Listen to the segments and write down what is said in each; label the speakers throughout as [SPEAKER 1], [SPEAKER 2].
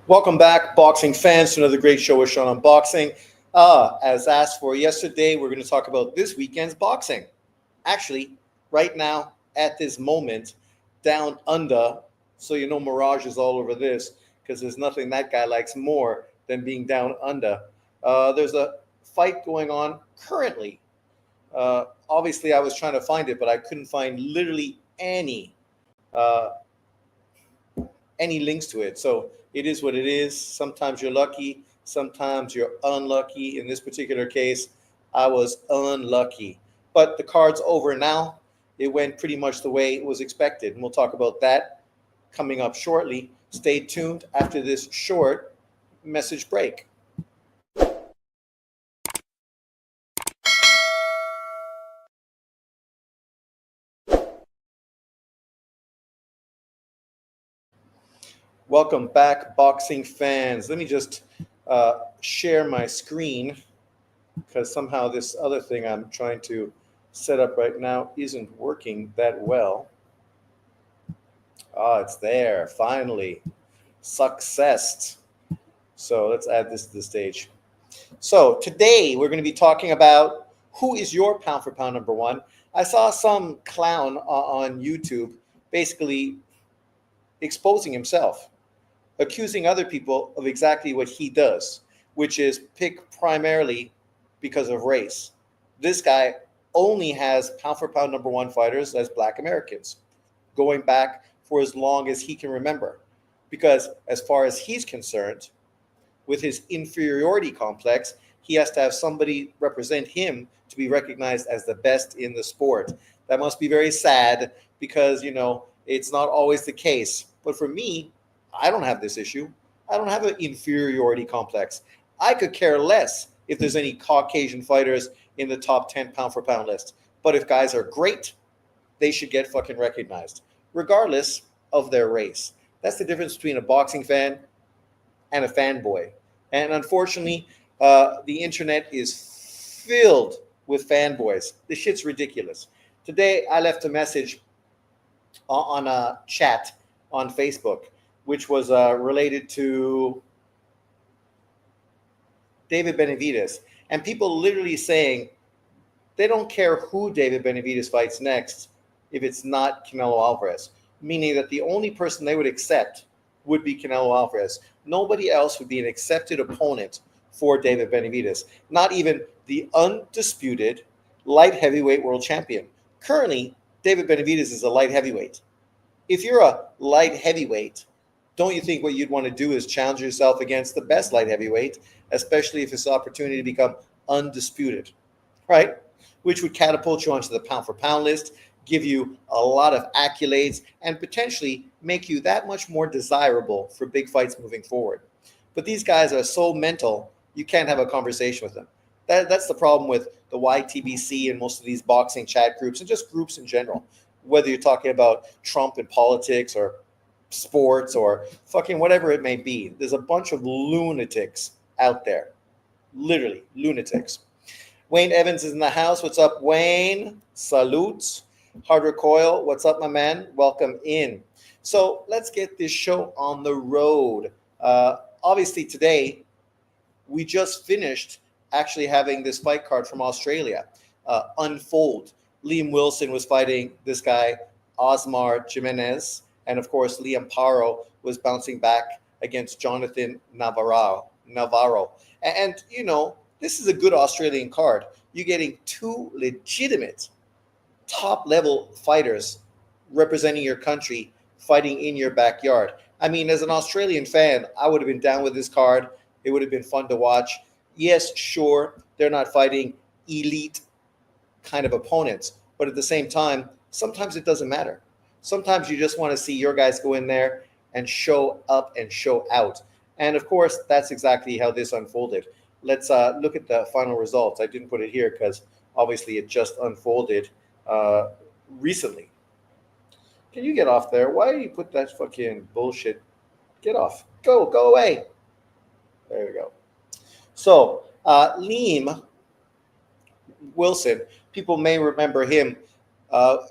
[SPEAKER 1] Welcome back, boxing fans, to another great show with Sean on boxing. As asked for yesterday, we're going to talk about this weekend's boxing. Actually, right now, at this moment, down under, so you know Mirage is all over this because there's nothing that guy likes more than being down under. There's a fight going on currently. Obviously, I was trying to find it, but I couldn't find literally uh, any links to it. So it is what it is. Sometimes you're lucky, sometimes you're unlucky. In this particular case, I was unlucky. But the card's over now. It went pretty much the way it was expected. And we'll talk about that coming up shortly. Stay tuned after this short message break. Welcome back, boxing fans. Let me just share my screen because somehow this other thing I'm trying to set up right now isn't working that well. Ah, it's there, finally. Success. So let's add this to the stage. So today we're going to be talking about who is your pound for pound number one. I saw some clown on YouTube basically exposing himself, accusing other people of exactly what he does, which is pick primarily because of race. This guy only has pound for pound number one fighters as Black Americans, going back for as long as he can remember. Because as far as he's concerned, with his inferiority complex, he has to have somebody represent him to be recognized as the best in the sport. That must be very sad because, it's not always the case. But for me, I don't have this issue. I don't have an inferiority complex. I could care less if there's any Caucasian fighters in the top 10 pound for pound list. But if guys are great, they should get fucking recognized, regardless of their race. That's the difference between a boxing fan and a fanboy. And unfortunately, the internet is filled with fanboys. This shit's ridiculous. Today, I left a message on a chat on Facebook, which was related to David Benavidez. And people literally saying they don't care who David Benavidez fights next if it's not Canelo Alvarez, meaning that the only person they would accept would be Canelo Alvarez. Nobody else would be an accepted opponent for David Benavidez, not even the undisputed light heavyweight world champion. Currently, David Benavidez is a light heavyweight. If you're a light heavyweight, don't you think what you'd want to do is challenge yourself against the best light heavyweight, especially if it's an opportunity to become undisputed, right? Which would catapult you onto the pound for pound list, give you a lot of accolades, and potentially make you that much more desirable for big fights moving forward. But these guys are so mental, you can't have a conversation with them. That's the problem with the YTBC and most of these boxing chat groups and just groups in general, whether you're talking about Trump and politics or sports or fucking whatever it may be. There's a bunch of lunatics out there, literally lunatics. Wayne Evans is in the house. What's up, Wayne? Salutes. Hard Recoil, what's up, my man? Welcome in. So let's get this show on the road. Obviously, today, we just finished actually having this fight card from Australia unfold. Liam Wilson was fighting this guy, Osmar Jimenez. And of course, Liam Paro was bouncing back against Jonathan Navarro. And this is a good Australian card. You're getting two legitimate top level fighters representing your country fighting in your backyard. I mean, as an Australian fan, I would have been down with this card. It would have been fun to watch. Yes, sure, they're not fighting elite kind of opponents, but at the same time, sometimes it doesn't matter. Sometimes you just want to see your guys go in there and show up and show out. And of course, that's exactly how this unfolded. Let's look at the final results. I didn't put it here because obviously it just unfolded recently. Can you get off there? Why do you put that fucking bullshit? Get off. Go away. There we go. So Liam Wilson, people may remember him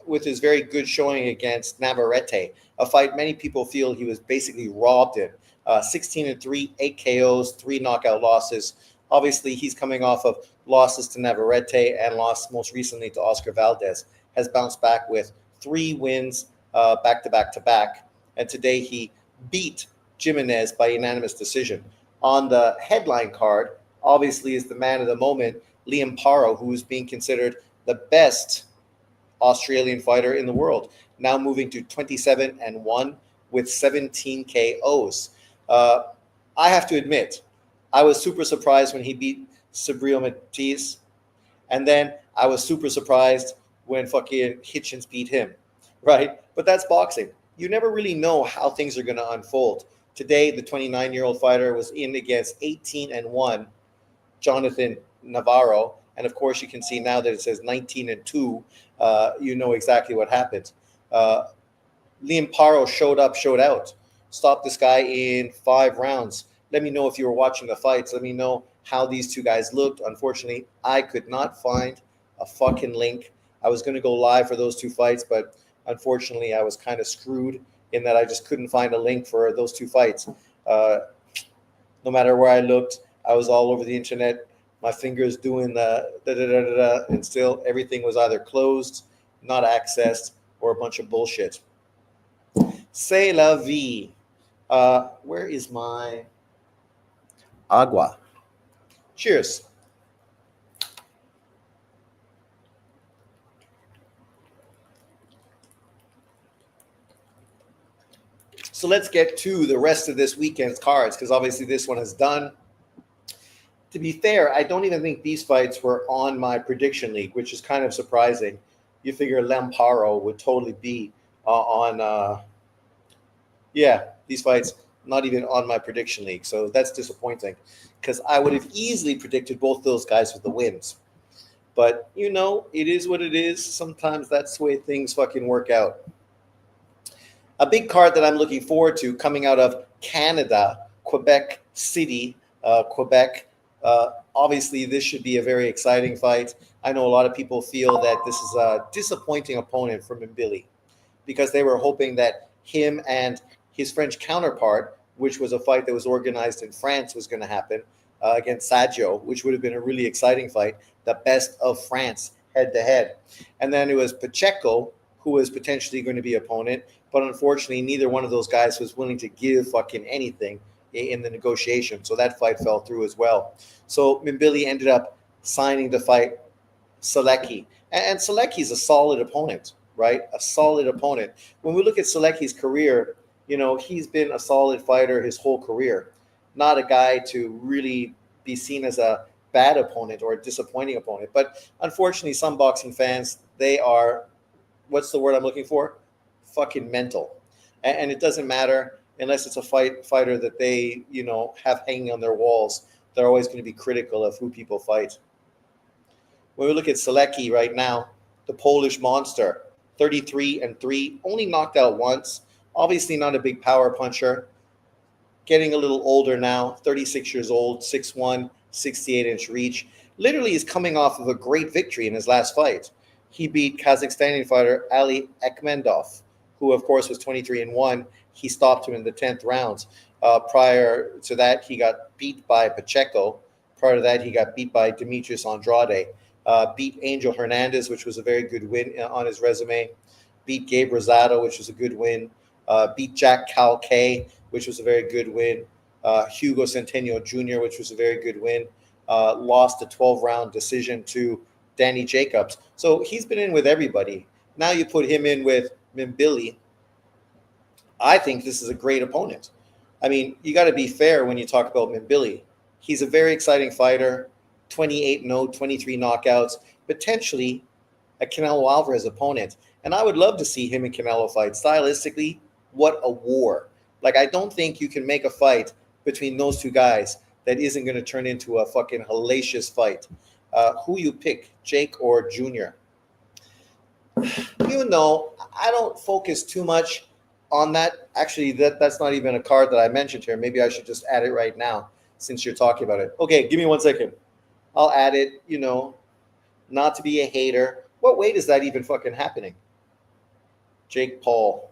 [SPEAKER 1] with his very good showing against Navarrete, a fight many people feel he was basically robbed in. 16-3, 8 KOs, 3 knockout losses. Obviously, he's coming off of losses to Navarrete and lost most recently to Oscar Valdez. Has bounced back with 3 wins back to back to back. And today he beat Jimenez by unanimous decision. On the headline card, obviously, is the man of the moment, Liam Paro, who is being considered the best Australian fighter in the world, now moving to 27-1 with 17 KOs. I have to admit, I was super surprised when he beat Subriel Matiz, and then I was super surprised when fucking Hitchens beat him, right? But that's boxing. You never really know how things are going to unfold. Today, the 29-year-old fighter was in against 18-1 Jonathan Navarro, and of course, you can see now that it says 19-2. You know exactly what happened. Liam Paro showed up, showed out, stopped this guy in 5 rounds. Let me know if you were watching the fights. Let me know how these two guys looked. Unfortunately, I could not find a fucking link. I was going to go live for those 2 fights, but unfortunately, I was kind of screwed in that I just couldn't find a link for those 2 fights. No matter where I looked, I was all over the internet. My fingers doing the da-da-da-da-da, and still everything was either closed, not accessed, or a bunch of bullshit. C'est la vie. Where is my agua? Cheers. So let's get to the rest of this weekend's cards, because obviously this one is done. To be fair, I don't even think these fights were on my prediction league, which is kind of surprising. You figure Lamparo would totally be these fights not even on my prediction league. So that's disappointing, because I would have easily predicted both those guys with the wins. But, it is what it is. Sometimes that's the way things fucking work out. A big card that I'm looking forward to coming out of Canada, Quebec City, Quebec. Obviously, this should be a very exciting fight. I know a lot of people feel that this is a disappointing opponent for Mbili, because they were hoping that him and his French counterpart, which was a fight that was organized in France, was going to happen against Saggio, which would have been a really exciting fight, the best of France head-to-head. And then it was Pacheco, who was potentially going to be opponent, but unfortunately, neither one of those guys was willing to give fucking anything in the negotiation. So that fight fell through as well. So Mbili ended up signing to fight Selecki. And Selecki's a solid opponent, right? A solid opponent. When we look at Selecki's career, he's been a solid fighter his whole career. Not a guy to really be seen as a bad opponent or a disappointing opponent. But unfortunately, some boxing fans, they are, what's the word I'm looking for? Fucking mental. And it doesn't matter unless it's a fighter that they, have hanging on their walls. They're always going to be critical of who people fight. When we look at Selecki right now, the Polish monster, 33-3, only knocked out once. Obviously not a big power puncher. Getting a little older now, 36 years old, 6'1", 68-inch reach. Literally is coming off of a great victory in his last fight. He beat Kazakhstani fighter Ali Akhmedov, who of course was 23-1. He stopped him in the 10th round. Prior to that, he got beat by Pacheco. Prior to that, he got beat by Demetrius Andrade. Beat Angel Hernandez, which was a very good win on his resume. Beat Gabe Rosado, which was a good win. Beat Jack Calque, which was a very good win. Hugo Centeno Jr., which was a very good win. Lost a 12-round decision to Danny Jacobs. So he's been in with everybody. Now you put him in with Mbili. I think this is a great opponent. I mean, you got to be fair when you talk about Mbili. He's a very exciting fighter, 28-0, 23 knockouts, potentially a Canelo Alvarez opponent. And I would love to see him and Canelo fight. Stylistically, what a war. Like, I don't think you can make a fight between those two guys that isn't going to turn into a fucking hellacious fight. Who you pick, Jake or Junior? I don't focus too much on that. Actually, that's not even a card that I mentioned here. Maybe I should just add it right now since you're talking about it. Okay, give me 1 second. I'll add it, not to be a hater What weight is that even fucking happening? Jake Paul.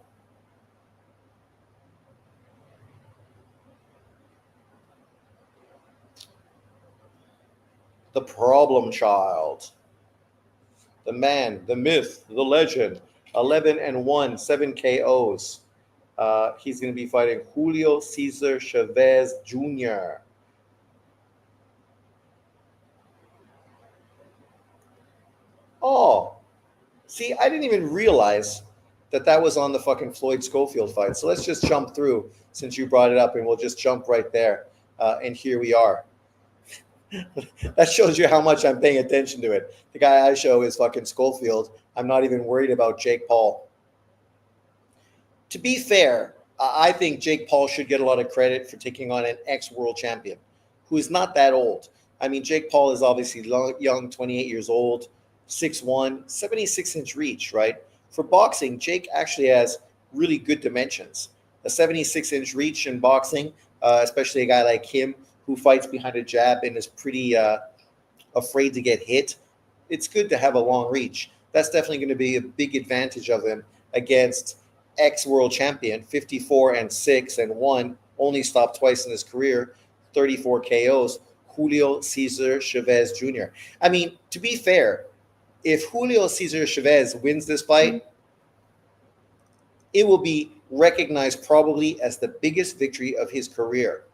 [SPEAKER 1] The problem child. The man, the myth, the legend. 11-1, 7 KOs. He's going to be fighting Julio Cesar Chavez Jr. Oh, see, I didn't even realize that was on the fucking Floyd Schofield fight. So let's just jump through since you brought it up, and we'll just jump right there. And here we are. That shows you how much I'm paying attention to it. The guy I show is fucking Schofield. I'm not even worried about Jake Paul. To be fair, I think Jake Paul should get a lot of credit for taking on an ex-world champion who is not that old. I mean, Jake Paul is obviously young, 28 years old, 6'1", 76-inch reach, right? For boxing, Jake actually has really good dimensions. A 76-inch reach in boxing, especially a guy like him who fights behind a jab and is pretty afraid to get hit. It's good to have a long reach. That's definitely going to be a big advantage of him against ex-world champion, 54-6-1, only stopped twice in his career, 34 KOs, Julio Cesar Chavez Jr. I mean, to be fair, if Julio Cesar Chavez wins this fight, it will be recognized probably as the biggest victory of his career.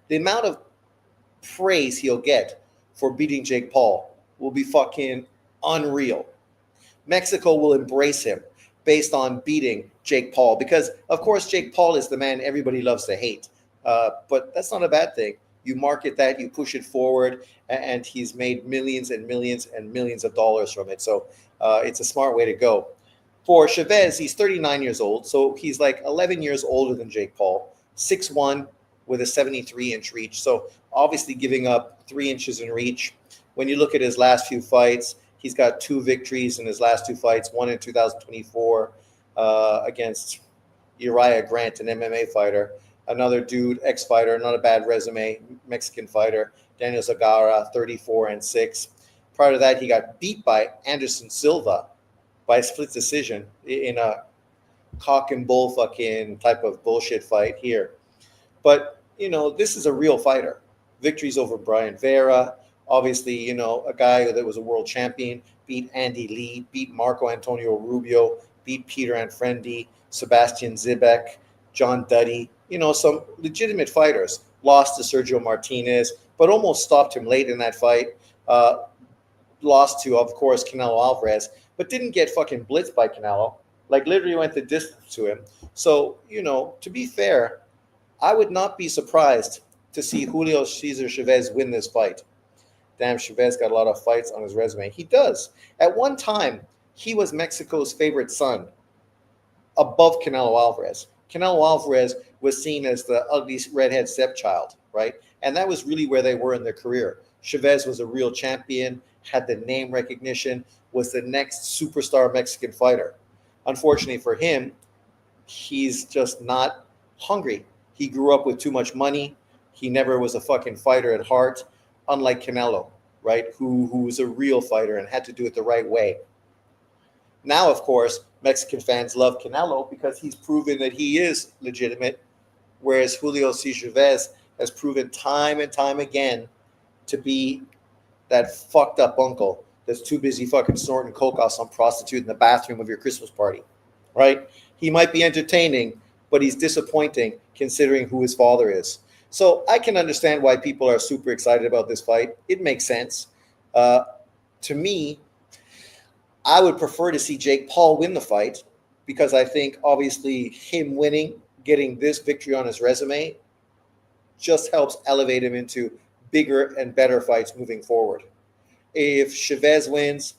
[SPEAKER 1] The amount of praise he'll get for beating Jake Paul will be fucking unreal. Mexico will embrace him based on beating Jake Paul because, of course, Jake Paul is the man everybody loves to hate. But that's not a bad thing. You market that, you push it forward, and he's made millions and millions and millions of dollars from it. So it's a smart way to go. For Chavez, he's 39 years old, so he's like 11 years older than Jake Paul, 6'1", with a 73-inch reach. So obviously giving up 3 inches in reach. When you look at his last few fights, he's got 2 victories in his last 2 fights, one in 2024 against Uriah Grant, an MMA fighter. Another dude, ex-fighter, not a bad resume, Mexican fighter, Daniel Zagara, 34-6. Prior to that, he got beat by Anderson Silva by a split decision in a cock and bull fucking type of bullshit fight here. But, this is a real fighter. Victories over Brian Vera, obviously, a guy that was a world champion, beat Andy Lee, beat Marco Antonio Rubio, beat Peter Anfrendi, Sebastian Zibek, John Duddy, some legitimate fighters. Lost to Sergio Martinez, but almost stopped him late in that fight. Lost to, of course, Canelo Alvarez, but didn't get fucking blitzed by Canelo. Like, literally went the distance to him. So, to be fair, I would not be surprised to see Julio Cesar Chavez win this fight. Damn, Chavez got a lot of fights on his resume. He does. At one time, he was Mexico's favorite son, above Canelo Alvarez. Canelo Alvarez was seen as the ugly redhead stepchild, right? And that was really where they were in their career. Chavez was a real champion, had the name recognition, was the next superstar Mexican fighter. Unfortunately for him, he's just not hungry. He grew up with too much money. He never was a fucking fighter at heart, unlike Canelo, right? Who was a real fighter and had to do it the right way. Now, of course, Mexican fans love Canelo because he's proven that he is legitimate, whereas Julio Cesar Chavez has proven time and time again to be that fucked up uncle that's too busy fucking snorting coke off some prostitute in the bathroom of your Christmas party, right? He might be entertaining, but he's disappointing considering who his father is. So I can understand why people are super excited about this fight. It makes sense. To me, I would prefer to see Jake Paul win the fight because I think obviously him winning, getting this victory on his resume, just helps elevate him into bigger and better fights moving forward. If Chavez wins,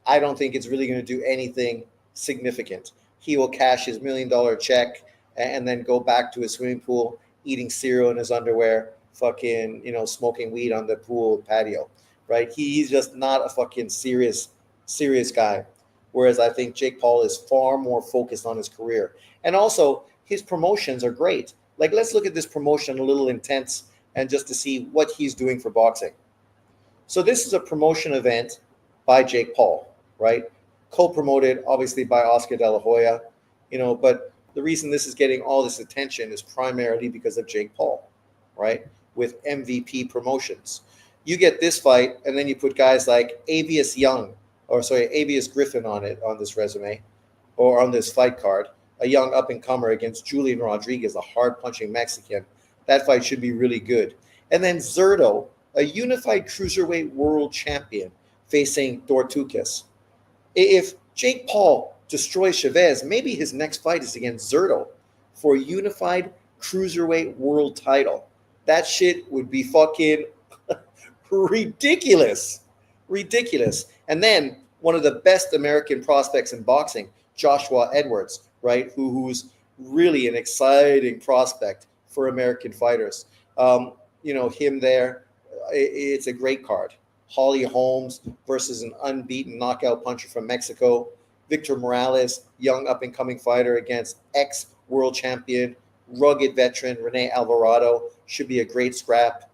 [SPEAKER 1] I don't think it's really going to do anything significant. He will cash his $1 million check and then go back to his swimming pool, eating cereal in his underwear, fucking, smoking weed on the pool patio, right? He's just not a fucking serious guy. Whereas I think Jake Paul is far more focused on his career. And also, his promotions are great. Like, let's look at this promotion a little intense and just to see what he's doing for boxing. So this is a promotion event by Jake Paul, right? co-promoted obviously by Oscar De La Hoya, but the reason this is getting all this attention is primarily because of Jake Paul, right? With MVP Promotions. You get this fight, and then you put guys like Avius Griffin on this resume, or on this fight card, a young up-and-comer against Julian Rodriguez, a hard-punching Mexican. That fight should be really good. And then Zurdo, a unified cruiserweight world champion, facing Dortukis. If Jake Paul destroys Chavez, maybe his next fight is against Zurdo for a unified cruiserweight world title. That shit would be fucking ridiculous. Ridiculous. And then one of the best American prospects in boxing, Joshua Edwards, right? Who's really an exciting prospect for American fighters. Him there, it's a great card. Holly Holmes versus an unbeaten knockout puncher from Mexico. Victor Morales, young up-and-coming fighter against ex-world champion, rugged veteran Rene Alvarado. Should be a great scrap.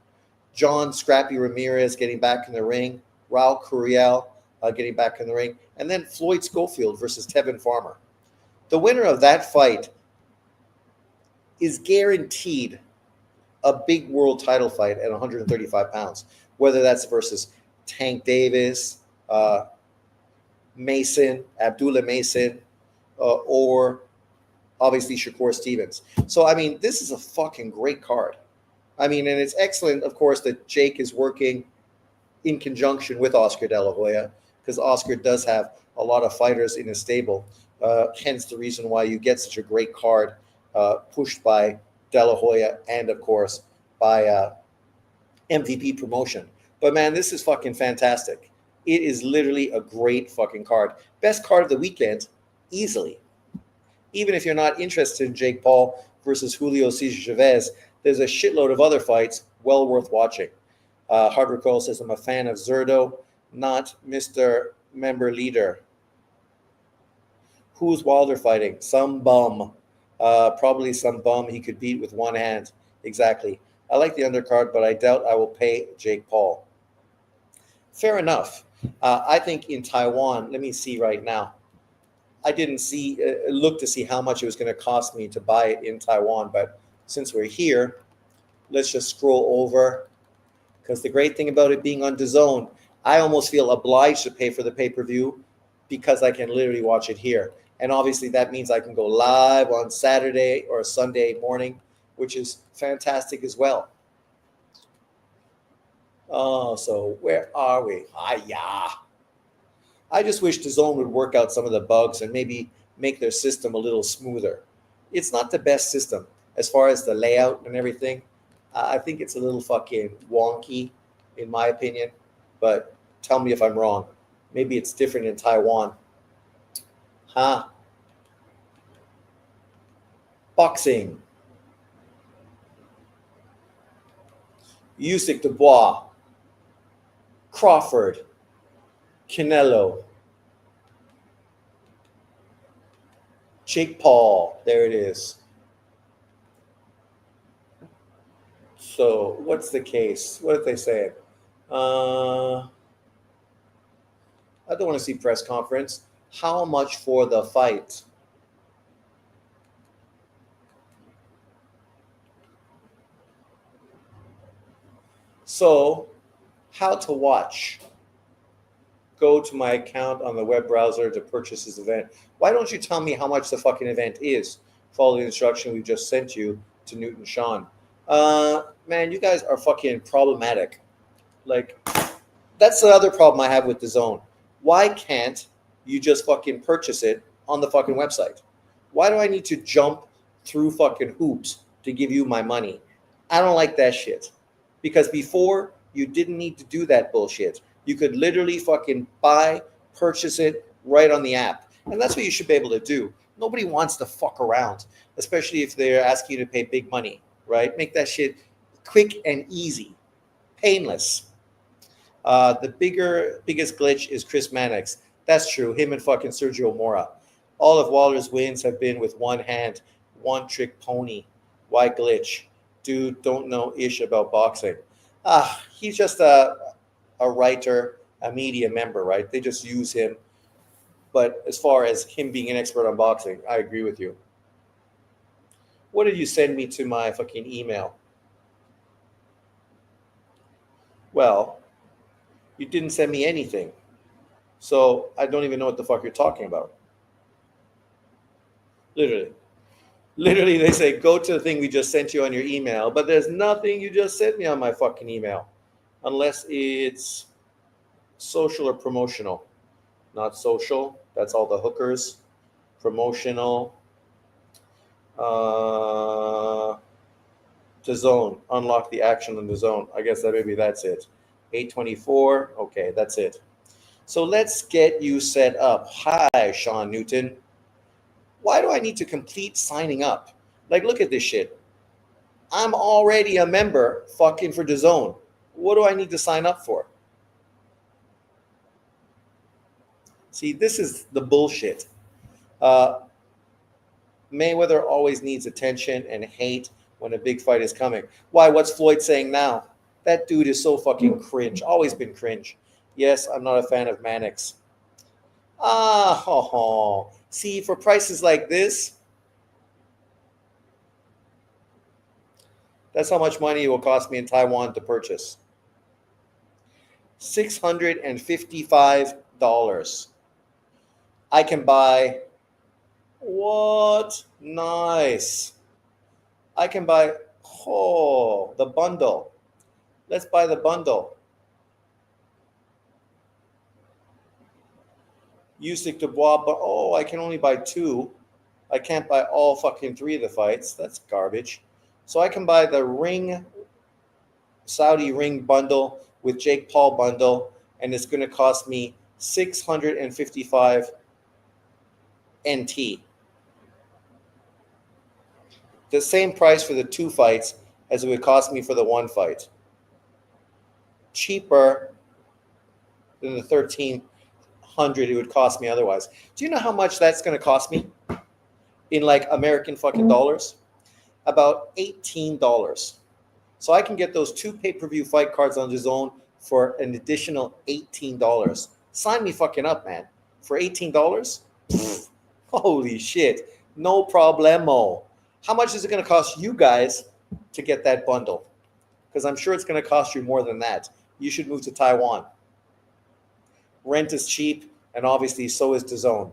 [SPEAKER 1] John Scrappy Ramirez getting back in the ring. Raul Curiel getting back in the ring. And then Floyd Schofield versus Tevin Farmer. The winner of that fight is guaranteed a big world title fight at 135 pounds, whether that's versus Tank Davis, Abdullah Mason, or obviously Shakur Stevens. So, this is a fucking great card. And it's excellent, of course, that Jake is working in conjunction with Oscar De La Hoya, because Oscar does have a lot of fighters in his stable. Hence the reason why you get such a great card pushed by De La Hoya and, of course, by MVP Promotion. But, man, this is fucking fantastic. It is literally a great fucking card. Best card of the weekend, easily. Even if you're not interested in Jake Paul versus Julio Cesar Chavez, there's a shitload of other fights well worth watching. Hard Recoil says, I'm a fan of Zurdo, not Mr. Member Leader. Who's Wilder fighting? Some bum. Probably some bum he could beat with one hand. Exactly. I like the undercard, but I doubt I will pay Jake Paul. Fair enough. I think in Taiwan, let me see right now. I didn't look to see how much it was going to cost me to buy it in Taiwan, but since we're here, let's just scroll over, because the great thing about it being on DAZN, I almost feel obliged to pay for the pay-per-view because I can literally watch it here. And obviously that means I can go live on Saturday or Sunday morning, which is fantastic as well. Oh, so where are we? I just wish DAZN would work out some of the bugs and maybe make their system a little smoother. It's not the best system as far as the layout and everything. I think it's a little fucking wonky, in my opinion. But tell me if I'm wrong. Maybe it's different in Taiwan. Boxing. Usyk, Dubois, Crawford, Canelo, Jake Paul. There it is. So what's the case? What did they say? I don't want to see press conference. How much for the fight? So, how to watch? Go to my account on the web browser to purchase this event. Why don't you tell me how much the fucking event is? Follow the instruction we just sent you to Newton Sean. Man, you guys are fucking problematic. Like, that's the other problem I have with DAZN. Why can't you just fucking purchase it on the fucking website? Why do I need to jump through fucking hoops to give you my money? I don't like that shit. Because before, you didn't need to do that bullshit. You could literally fucking purchase it right on the app. And that's what you should be able to do. Nobody wants to fuck around, especially if they're asking you to pay big money, right? Make that shit quick and easy, painless. The biggest glitch is Chris Mannix. That's true. Him and fucking Sergio Mora. All of Wilder's wins have been with one hand, one trick pony. Why glitch? Dude, don't know ish about boxing. He's just a writer, a media member, right? They just use him But as far as him being an expert on boxing, I agree with you. What did you send me to my fucking email? Well, you didn't send me anything. So I don't even know what the fuck you're talking about. Literally. Literally, they say, go to the thing we just sent you on your email, but there's nothing you just sent me on my fucking email. Unless it's social or promotional. Not social. That's all the hookers. Promotional. The zone. Unlock the action in the zone. I guess that maybe that's it. 824. Okay, that's it. So let's get you set up. Hi, Sean Newton. Why do I need to complete signing up? Like, look at this shit. I'm already a member fucking for the zone. What do I need to sign up for? See, this is the bullshit. Mayweather always needs attention and hate when a big fight is coming. Why? What's Floyd saying now? That dude is so fucking cringe. Always been cringe. Yes, I'm not a fan of Mannix. See, for prices like this, that's how much money it will cost me in Taiwan to purchase. $655. I can buy what? Nice. I can buy the bundle. Let's buy the bundle. Usyk Dubois, but I can only buy 2. I can't buy all fucking 3 of the fights. That's garbage. So I can buy the Saudi ring bundle with Jake Paul bundle, and it's going to cost me 655 NT. The same price for the 2 fights as it would cost me for the 1 fight. Cheaper than the 1,300 it would cost me otherwise. Do you know how much that's going to cost me in like American fucking dollars? About $18. So I can get those 2 pay-per-view fight cards on DAZN for an additional $18. Sign me fucking up, man. For $18? Holy shit. No problemo. How much is it going to cost you guys to get that bundle? Because I'm sure it's going to cost you more than that. You should move to Taiwan. Rent is cheap, and obviously so is DAZN.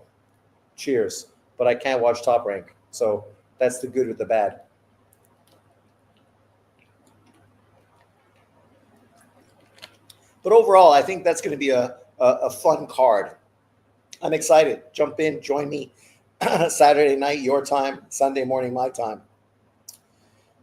[SPEAKER 1] Cheers. But I can't watch Top Rank. So that's the good with the bad. But overall, I think that's going to be a fun card. I'm excited. Jump in, join me. Saturday night, your time. Sunday morning, my time.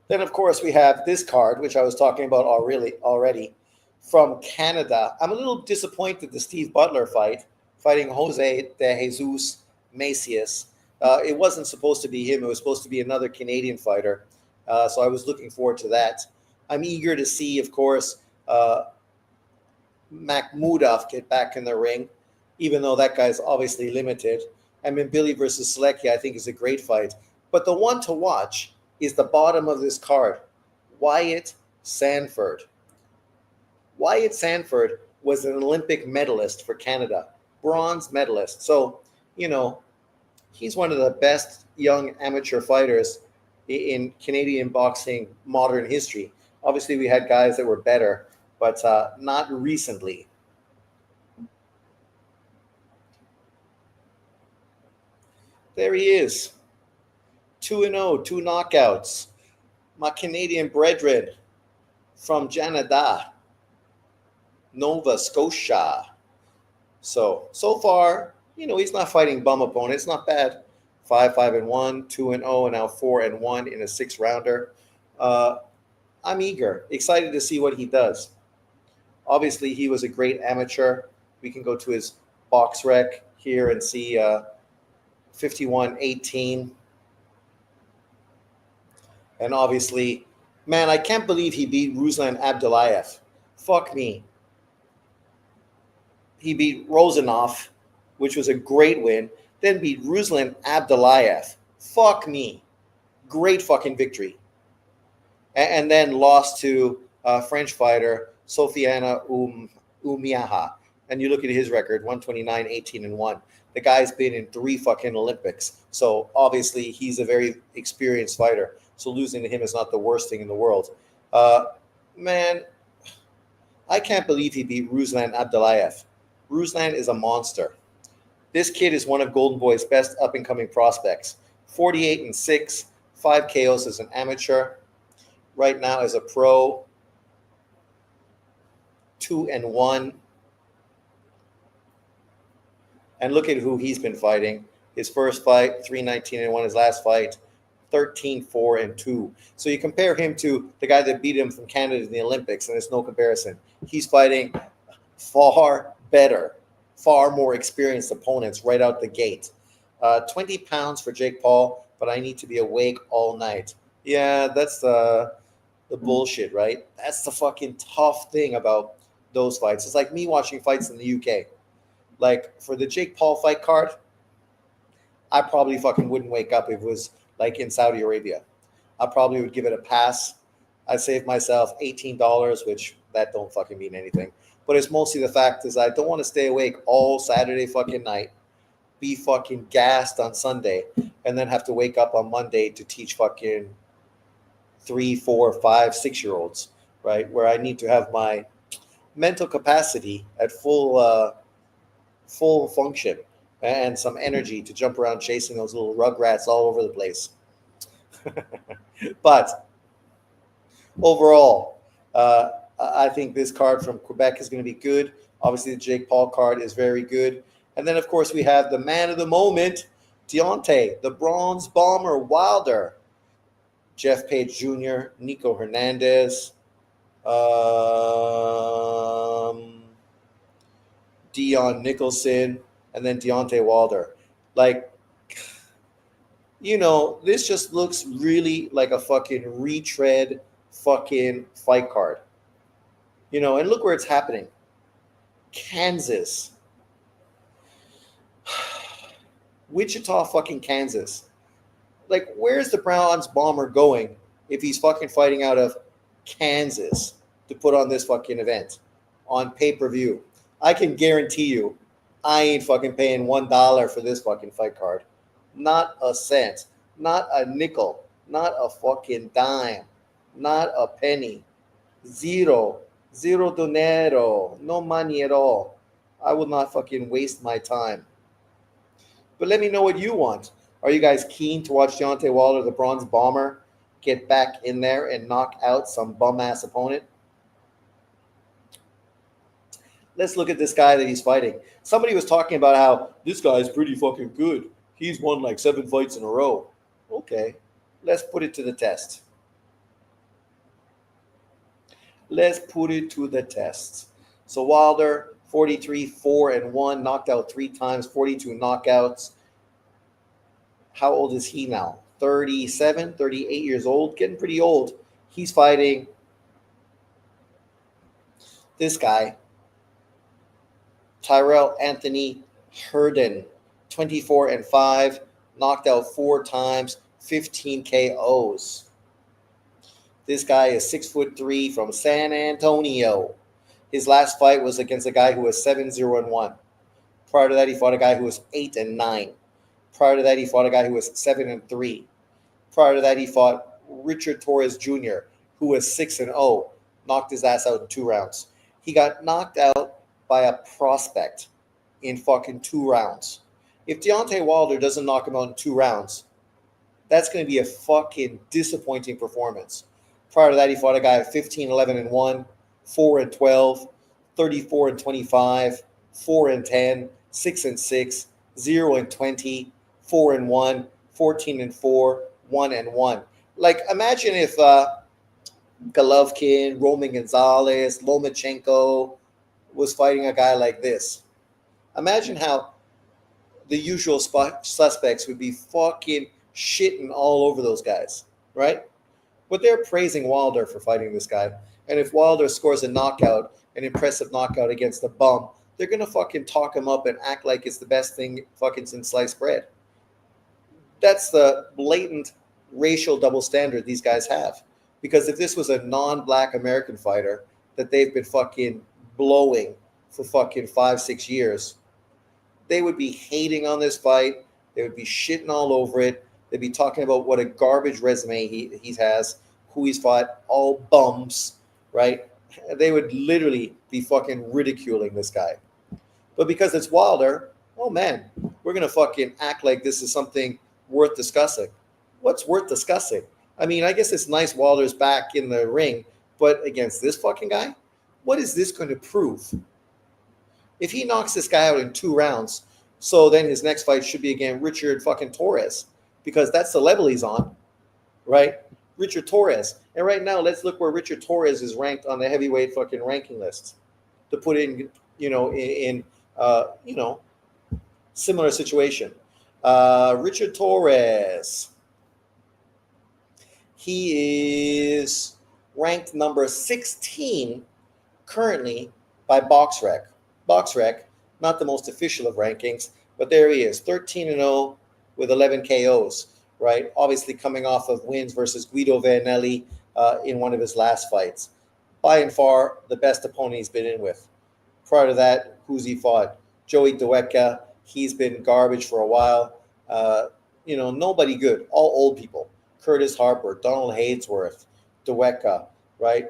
[SPEAKER 1] Then, of course, we have this card, which I was talking about already, from Canada. I'm a little disappointed the Steve Butler fighting Jose de Jesus Macias. It wasn't supposed to be him. It was supposed to be another Canadian fighter. So I was looking forward to that. I'm eager to see, of course, Makhmudov get back in the ring, even though that guy's obviously limited. And Mbili versus Selecki, I think, is a great fight. But the one to watch is the bottom of this card, Wyatt Sanford. Wyatt Sanford was an Olympic medalist for Canada, bronze medalist. So, he's one of the best young amateur fighters in Canadian boxing modern history. Obviously, we had guys that were better, but not recently. There he is. 2-0, 2 knockouts. My Canadian brethren from Canada, Nova Scotia. So far, he's not fighting bum opponents. Not bad. 5-1, 2-0, and now 4-1 in a 6-rounder. I'm eager, excited to see what he does. Obviously, he was a great amateur. We can go to his box rec here and see 51-18. And obviously, man, I can't believe he beat Ruslan Abdullayev. Fuck me. He beat Rosanov, which was a great win, then beat Ruslan Abdullayev. Fuck me. Great fucking victory. And then lost to French fighter Sofiane Oumiaha. And you look at his record, 129, 18-1. The guy's been in 3 fucking Olympics. So obviously he's a very experienced fighter. So losing to him is not the worst thing in the world. Man, I can't believe he beat Ruslan Abdullayev. Ruslan is a monster. This kid is one of Golden Boy's best up-and-coming prospects. 48-6, 5 KOs as an amateur. Right now as a pro, 2-1. And look at who he's been fighting. His first fight, 3-19-1. His last fight, 13-4-2. So you compare him to the guy that beat him from Canada in the Olympics, and there's no comparison. He's fighting far better, far more experienced opponents right out the gate. 20 pounds for Jake Paul, but I need to be awake all night. Yeah, that's the bullshit, right? That's the fucking tough thing about those fights. It's like me watching fights in the UK. Like, for the Jake Paul fight card, I probably fucking wouldn't wake up if it was like in Saudi Arabia. I probably would give it a pass. I'd save myself $18, which that don't fucking mean anything. But it's mostly the fact is I don't want to stay awake all Saturday fucking night, be fucking gassed on Sunday, and then have to wake up on Monday to teach fucking 3, 4, 5, 6-year-olds, right? Where I need to have my mental capacity at full function and some energy to jump around chasing those little rugrats all over the place. But overall, I think this card from Quebec is going to be good. Obviously, the Jake Paul card is very good. And then, of course, we have the man of the moment, Deontay, the Bronze Bomber Wilder, Jeff Page Jr., Nico Hernandez, Dion Nicholson, and then Deontay Wilder. Like, you know, this just looks really like a fucking retread fucking fight card. You know, and look where it's happening. Kansas. Wichita fucking Kansas. Like, where's the Bronze Bomber going if he's fucking fighting out of Kansas to put on this fucking event on pay-per-view? I can guarantee you I ain't fucking paying $1 for this fucking fight card. Not a cent. Not a nickel. Not a fucking dime. Not a penny. Zero. Zero dinero. No money at all. I will not fucking waste my time. But let me know what you want. Are you guys keen to watch Deontay Wilder, the Bronze Bomber, get back in there and knock out some bum-ass opponent? Let's look at this guy that he's fighting. Somebody was talking about how this guy's pretty fucking good. He's won like 7 fights in a row. Okay, let's put it to the test. Let's put it to the test. So Wilder, 43-4-1, knocked out 3 times, 42 knockouts. How old is he now? 37, 38 years old, getting pretty old. He's fighting this guy, Tyrell Anthony Herndon, 24-5, knocked out 4 times, 15 KOs. This guy is 6'3" from San Antonio. His last fight was against a guy who was 7-0-1. Prior to that, he fought a guy who was 8-9. Prior to that, he fought a guy who was 7-3. Prior to that, he fought Richard Torres Jr., who was 6-0, knocked his ass out in 2 rounds. He got knocked out by a prospect in fucking 2 rounds. If Deontay Wilder doesn't knock him out in 2 rounds, that's going to be a fucking disappointing performance. Prior to that, he fought a guy at 15-11-1, 4-12, 34-25, 4-10, 6-6, 0-20, 4-1, 14-4, 1-1. Like, imagine if Golovkin, Roman Gonzalez, Lomachenko was fighting a guy like this. Imagine how the usual suspects would be fucking shitting all over those guys, right? But they're praising Wilder for fighting this guy. And if Wilder scores a knockout, an impressive knockout against a bum, they're going to fucking talk him up and act like it's the best thing fucking since sliced bread. That's the blatant racial double standard these guys have. Because if this was a non-black American fighter that they've been fucking blowing for fucking 5-6 years, they would be hating on this fight. They would be shitting all over it. They'd be talking about what a garbage resume he has, who he's fought, all bums, right? They would literally be fucking ridiculing this guy. But because it's Wilder, oh man, we're gonna fucking act like this is something worth discussing. What's worth discussing? I mean, I guess it's nice Wilder's back in the ring, but against this fucking guy, what is this going to prove? If he knocks this guy out in 2 rounds, so then his next fight should be against Richard fucking Torres, because that's the level he's on, right? Richard Torres. And right now, let's look where Richard Torres is ranked on the heavyweight fucking ranking list to put in, in similar situation. Richard Torres. He is ranked number 16 currently by BoxRec. BoxRec, not the most official of rankings, but there he is, 13-0 with 11 KOs, right? Obviously coming off of wins versus Guido Vanelli in one of his last fights. By and far, the best opponent he's been in with. Prior to that, who's he fought? Joey Dweka. He's been garbage for a while. Nobody good. All old people. Curtis Harper, Donald Hadsworth, Dweka, right?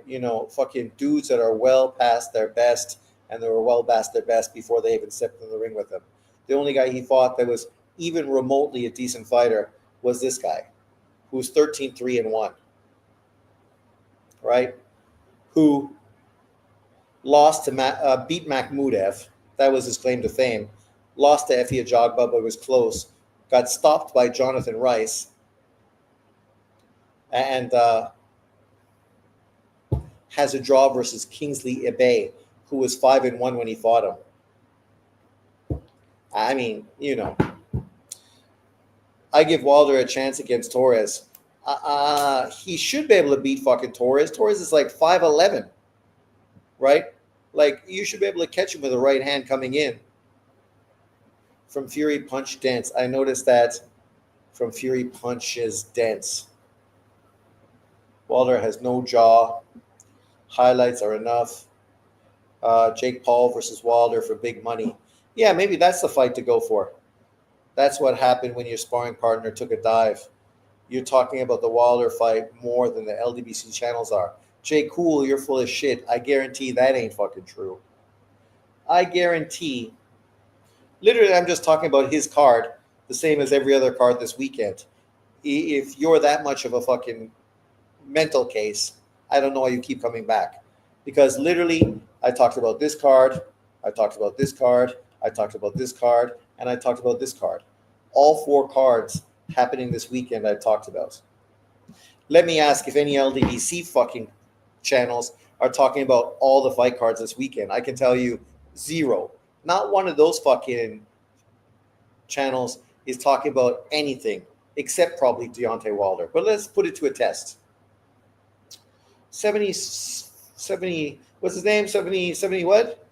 [SPEAKER 1] Fucking dudes that are well past their best, and they were well past their best before they even stepped in the ring with him. The only guy he fought that was even remotely a decent fighter was this guy, who's 13-3-1, right? Who lost to beat Makhmudev. That was his claim to fame. Lost to Efi Ajagba, but was close. Got stopped by Jonathan Rice. And has a draw versus Kingsley Ibe, who was 5-1 when he fought him. I mean, I give Wilder a chance against Torres. He should be able to beat fucking Torres. Torres is like 5'11", right? Like, you should be able to catch him with a right hand coming in. From Fury Punch Dents. I noticed that from Fury Punches Dents. Wilder has no jaw. Highlights are enough. Jake Paul versus Wilder for big money. Yeah, maybe that's the fight to go for. That's what happened when your sparring partner took a dive. You're talking about the Wilder fight more than the LDBC channels are. Jay Cool, you're full of shit. I guarantee that ain't fucking true. I guarantee. Literally, I'm just talking about his card, the same as every other card this weekend. If you're that much of a fucking mental case, I don't know why you keep coming back. Because literally, I talked about this card, I talked about this card, I talked about this card, and I talked about this card. All 4 cards happening this weekend I've talked about. Let me ask if any LDBC fucking channels are talking about all the fight cards this weekend. I can tell you 0. Not one of those fucking channels is talking about anything except probably Deontay Wilder. But let's put it to a test. 70, what's his name? 70 what?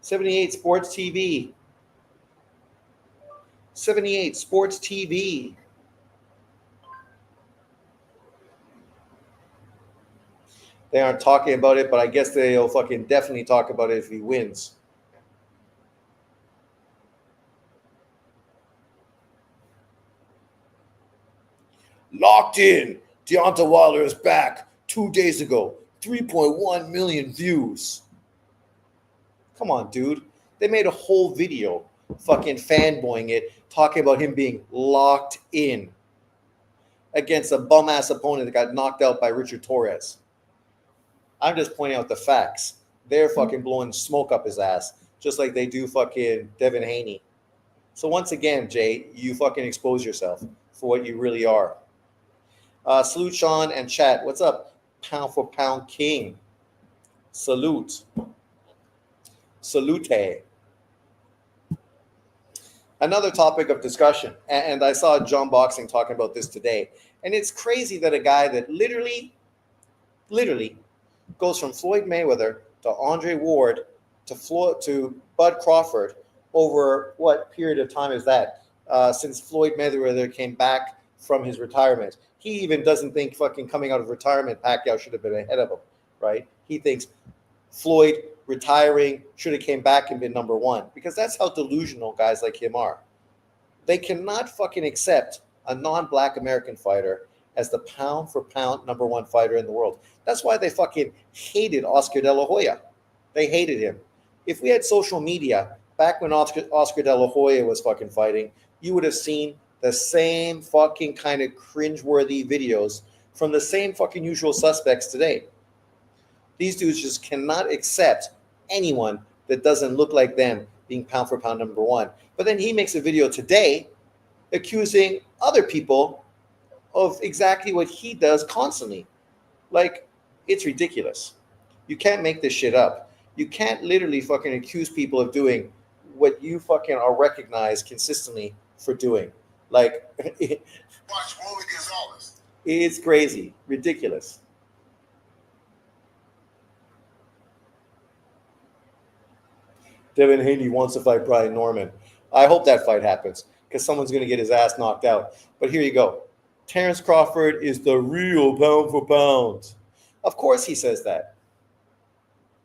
[SPEAKER 1] 78 Sports TV. 78 Sports TV. They aren't talking about it, but I guess they'll fucking definitely talk about it if he wins. Locked in. Deontay Wilder is back 2 days ago. 3.1 million views. Come on, dude. They made a whole video fucking fanboying it, talking about him being locked in against a bum-ass opponent that got knocked out by Richard Torres. I'm just pointing out the facts. They're fucking blowing smoke up his ass, just like they do fucking Devin Haney. So once again, Jay, you fucking expose yourself for what you really are. Salute Sean and chat. What's up? Pound for pound king. Salute. Salute. Another topic of discussion, and I saw John Boxing talking about this today, and it's crazy that a guy that literally goes from Floyd Mayweather to Andre Ward to Bud Crawford over what period of time is that? Since Floyd Mayweather came back from his retirement. He even doesn't think fucking coming out of retirement Pacquiao should have been ahead of him, right? He thinks Floyd retiring, should have came back and been number one, because that's how delusional guys like him are. They cannot fucking accept a non-black American fighter as the pound for pound number one fighter in the world. That's why they fucking hated Oscar De La Hoya. They hated him. If we had social media back when Oscar De La Hoya was fucking fighting, you would have seen the same fucking kind of cringeworthy videos from the same fucking usual suspects today. These dudes just cannot accept anyone that doesn't look like them being pound for pound number one. But then he makes a video today accusing other people of exactly what he does constantly. Like, it's ridiculous. You can't make this shit up. You can't literally fucking accuse people of doing what you fucking are recognized consistently for doing. Like,
[SPEAKER 2] Watch Willie Gonzalez.
[SPEAKER 1] It's crazy, ridiculous. Devin Haney wants to fight Brian Norman. I hope that fight happens because someone's going to get his ass knocked out. But here you go. Terrence Crawford is the real pound for pound. Of course he says that.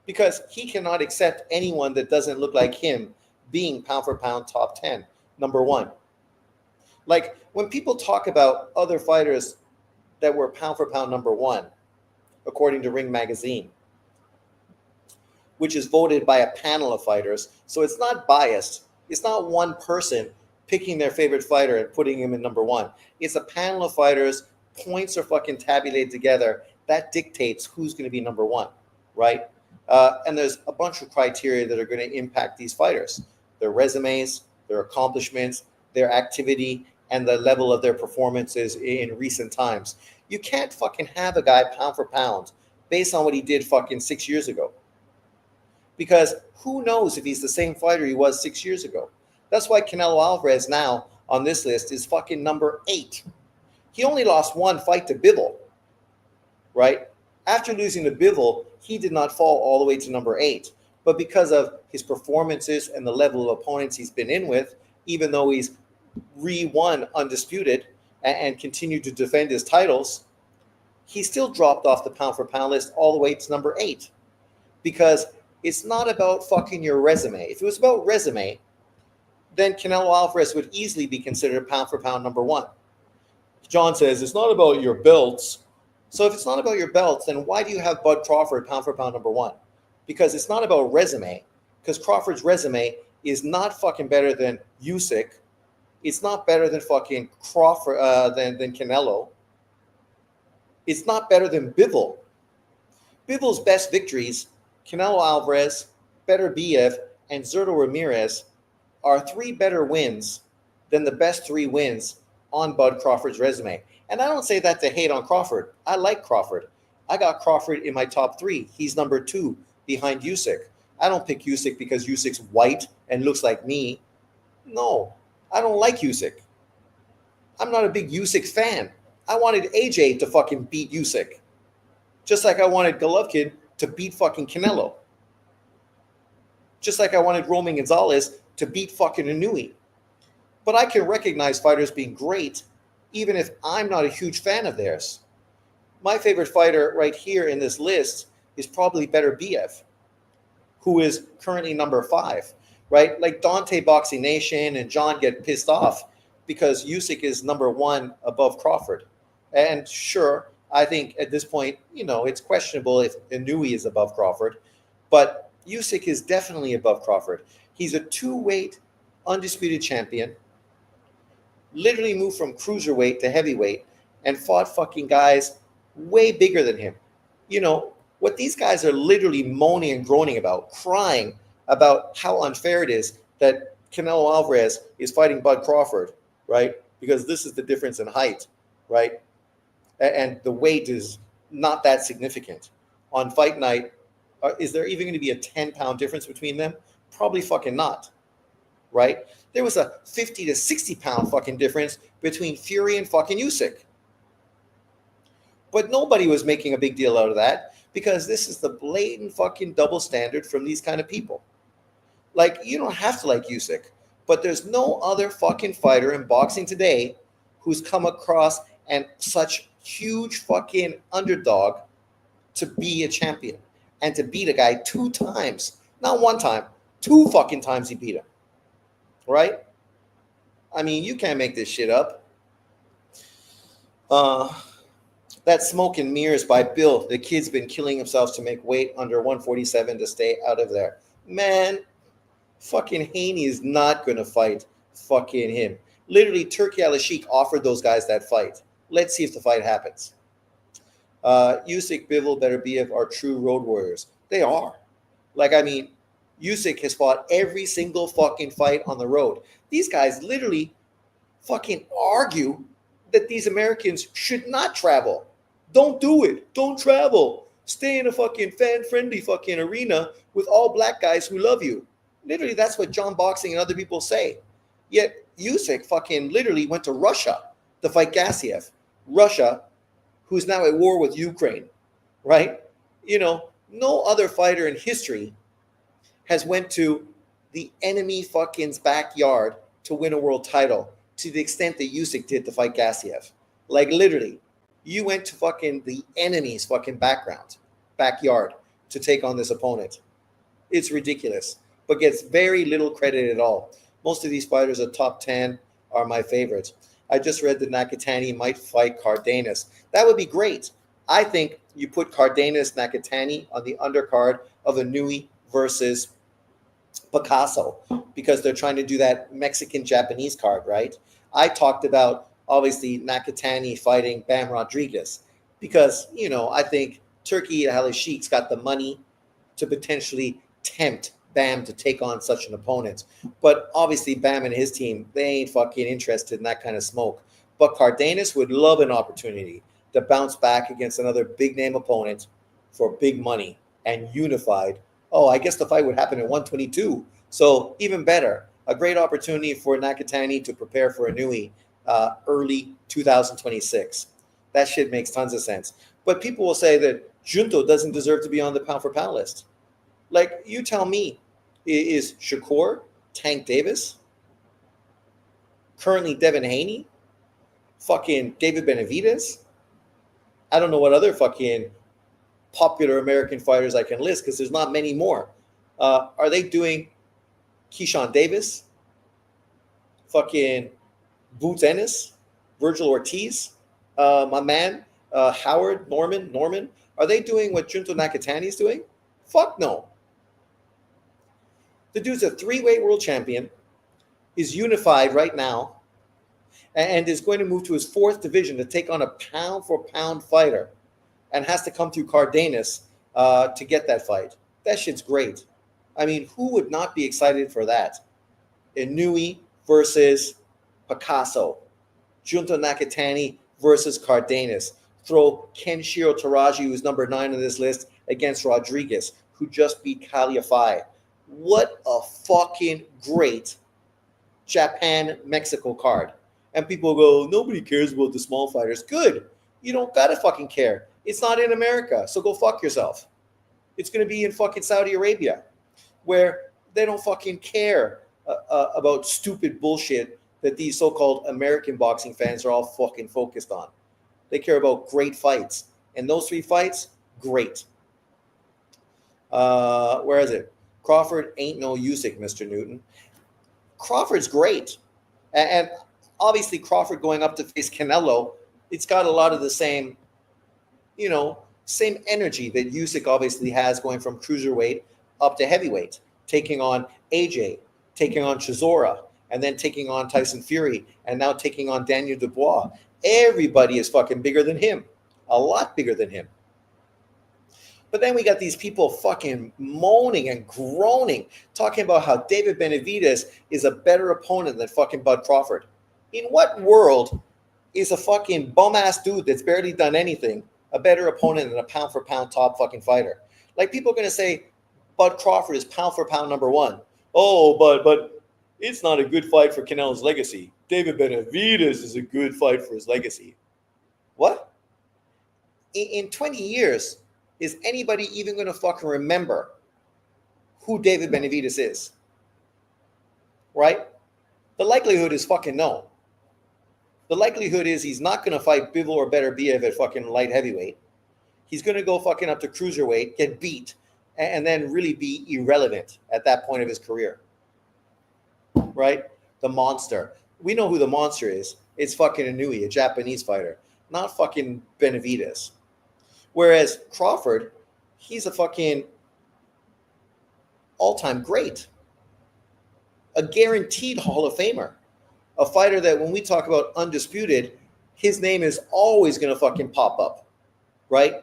[SPEAKER 1] Because he cannot accept anyone that doesn't look like him being pound for pound top 10, number one. Like, when people talk about other fighters that were pound for pound number one, according to Ring Magazine, which is voted by a panel of fighters, so it's not biased. It's not one person picking their favorite fighter and putting him in number one. It's a panel of fighters, points are fucking tabulated together. That dictates who's going to be number one, right? And there's a bunch of criteria that are going to impact these fighters. Their resumes, their accomplishments, their activity, and the level of their performances in recent times. You can't fucking have a guy pound for pound based on what he did fucking 6 years ago. Because who knows if he's the same fighter he was 6 years ago. That's why Canelo Alvarez now on this list is fucking number 8. He only lost one fight to Bivol, right? After losing to Bivol, he did not fall all the way to number 8. But because of his performances and the level of opponents he's been in with, even though he's re-won undisputed and continued to defend his titles, he still dropped off the pound for pound list all the way to number 8. Because it's not about fucking your resume. If it was about resume, then Canelo Alvarez would easily be considered pound for pound number one. John says, it's not about your belts. So if it's not about your belts, then why do you have Bud Crawford pound for pound number one? Because it's not about resume. Because Crawford's resume is not fucking better than Usyk. It's not better than fucking Crawford, than Canelo. It's not better than Bivol. Bivol's best victories, Canelo Alvarez, Beterbiev, and Zurdo Ramirez, are 3 better wins than the best 3 wins on Bud Crawford's resume. And I don't say that to hate on Crawford. I like Crawford. I got Crawford in my top 3. He's number 2 behind Usyk. I don't pick Usyk because Usyk's white and looks like me. No, I don't like Usyk. I'm not a big Usyk fan. I wanted AJ to fucking beat Usyk. Just like I wanted Golovkin to beat fucking Canelo. Just like I wanted Roman Gonzalez to beat fucking Inouye. But I can recognize fighters being great even if I'm not a huge fan of theirs. My favorite fighter right here in this list is probably Beterbiev, who is currently number 5, right? Like Dante Boxing Nation and John get pissed off because Usyk is number 1 above Crawford. And sure, I think at this point, it's questionable if Inouye is above Crawford, but Usyk is definitely above Crawford. He's a 2-weight undisputed champion, literally moved from cruiserweight to heavyweight and fought fucking guys way bigger than him. What these guys are literally moaning and groaning about, crying about how unfair it is that Canelo Alvarez is fighting Bud Crawford, right? Because this is the difference in height, right? And the weight is not that significant. On fight night, is there even going to be a 10-pound difference between them? Probably fucking not, right? There was a 50 to 60-pound fucking difference between Fury and fucking Usyk. But nobody was making a big deal out of that because this is the blatant fucking double standard from these kind of people. Like, you don't have to like Usyk, but there's no other fucking fighter in boxing today who's come across and such huge fucking underdog to be a champion. and to beat a guy 2 times, not 1 time, 2 fucking times he beat him, right? I mean, you can't make this shit up. That smoke and mirrors by Bill. The kid's been killing himself to make weight under 147 to stay out of there. Man, fucking Haney is not going to fight fucking him. Literally, Turki Al-Sheikh offered those guys that fight. Let's see if the fight happens. Usyk, Bivol, Beterbiev are true road warriors. They are. Like, I mean, Usyk has fought every single fucking fight on the road. These guys literally fucking argue that these Americans should not travel. Don't do it. Don't travel. Stay in a fucking fan-friendly fucking arena with all black guys who love you. Literally, that's what John Boxing and other people say. Yet Usyk fucking literally went to Russia to fight Gassiev. Russia, who's now at war with Ukraine, right? You know, no other fighter in history has went to the enemy fucking's backyard to win a world title to the extent that Usyk did to fight Gassiev. Like, literally, you went to fucking the enemy's fucking backyard to take on this opponent. It's ridiculous, but gets very little credit at all. Most of these fighters at top 10 are my favorites. I just read that Nakatani might fight Cardenas. That would be great. I think you put Cardenas, Nakatani on the undercard of Inui versus Picasso because they're trying to do that Mexican-Japanese card, right? I talked about, obviously, Nakatani fighting Bam Rodriguez because, you know, I think Turki Al-Sheikh's got the money to potentially tempt Bam to take on such an opponent. But obviously, Bam and his team, they ain't fucking interested in that kind of smoke. But Cardenas would love an opportunity to bounce back against another big-name opponent for big money and unified. Oh, I guess the fight would happen at 122. So even better, a great opportunity for Nakatani to prepare for Inui early 2026. That shit makes tons of sense. But people will say that Junto doesn't deserve to be on the pound-for-pound list. Like, you tell me, is Shakur, Tank Davis, currently Devin Haney, fucking David Benavidez? I don't know what other fucking popular American fighters I can list because there's not many more. Are they doing Keyshawn Davis, fucking Boots Ennis, Virgil Ortiz, my man, Howard, Norman? Are they doing what Junto Nakatani is doing? Fuck no. The dude's a 3-weight world champion, is unified right now, and is going to move to his 4th division to take on a pound-for-pound fighter and has to come through Cardenas to get that fight. That shit's great. I mean, who would not be excited for that? Inui versus Picasso. Junto Nakatani versus Cardenas. Throw Kenshiro Taraji, who's number 9 on this list, against Rodriguez, who just beat Kaliafai. What a fucking great Japan-Mexico card. And people go, nobody cares about the small fighters. Good. You don't gotta fucking care. It's not in America, so go fuck yourself. It's gonna be in fucking Saudi Arabia, where they don't fucking care about stupid bullshit that these so-called American boxing fans are all fucking focused on. They care about great fights. And those 3 fights, great. Where is it? Crawford ain't no Usyk, Mr. Newton. Crawford's great. And obviously Crawford going up to face Canelo, it's got a lot of the same, same energy that Usyk obviously has going from cruiserweight up to heavyweight, taking on AJ, taking on Chisora, and then taking on Tyson Fury, and now taking on Daniel Dubois. Everybody is fucking bigger than him. A lot bigger than him. But then we got these people fucking moaning and groaning, talking about how David Benavidez is a better opponent than fucking Bud Crawford. In what world is a fucking bum-ass dude that's barely done anything a better opponent than a pound-for-pound top fucking fighter? Like, people are going to say Bud Crawford is pound-for-pound number 1. Oh, but it's not a good fight for Canelo's legacy. David Benavidez is a good fight for his legacy. What? In 20 years, is anybody even going to fucking remember who David Benavidez is? Right? The likelihood is fucking no. The likelihood is he's not going to fight Bivol or Beterbiev at fucking light heavyweight. He's going to go fucking up to cruiserweight, get beat, and then really be irrelevant at that point of his career, right? The monster. We know who the monster is. It's fucking Inui, a Japanese fighter, not fucking Benavidez. Whereas Crawford, he's a fucking all-time great, a guaranteed Hall of Famer, a fighter that when we talk about undisputed, his name is always going to fucking pop up, right?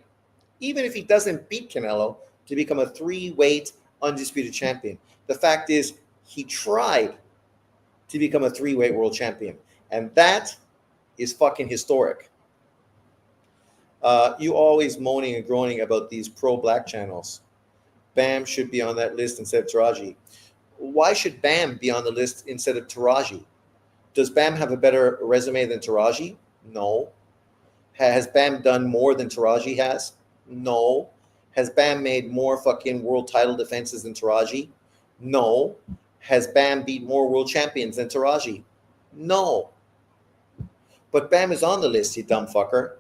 [SPEAKER 1] Even if he doesn't beat Canelo to become a 3-weight undisputed champion. The fact is, he tried to become a 3-weight world champion. And that is fucking historic. You always moaning and groaning about these pro-black channels. Bam should be on that list instead of Taraji. Why should Bam be on the list instead of Taraji? Does Bam have a better resume than Taraji? No. Has Bam done more than Taraji has? No. Has Bam made more fucking world title defenses than Taraji? No. Has Bam beat more world champions than Taraji? No. But Bam is on the list, you dumb fucker.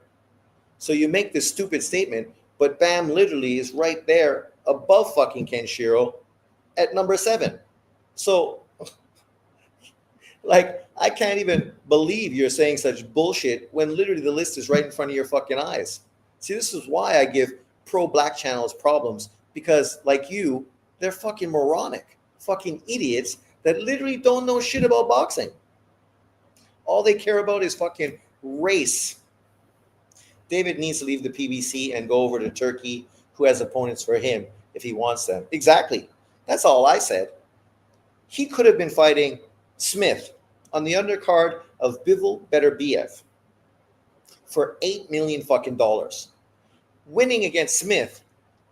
[SPEAKER 1] So you make this stupid statement, but Bam literally is right there above fucking Kenshiro at number 7. So, like, I can't even believe you're saying such bullshit when literally the list is right in front of your fucking eyes. See, this is why I give pro-black channels problems, because like you, they're fucking moronic, fucking idiots that literally don't know shit about boxing. All they care about is fucking race. David needs to leave the PBC and go over to Turkey, who has opponents for him if he wants them. Exactly. That's all I said. He could have been fighting Smith on the undercard of Bivol Beterbiev for $8 million fucking dollars. Winning against Smith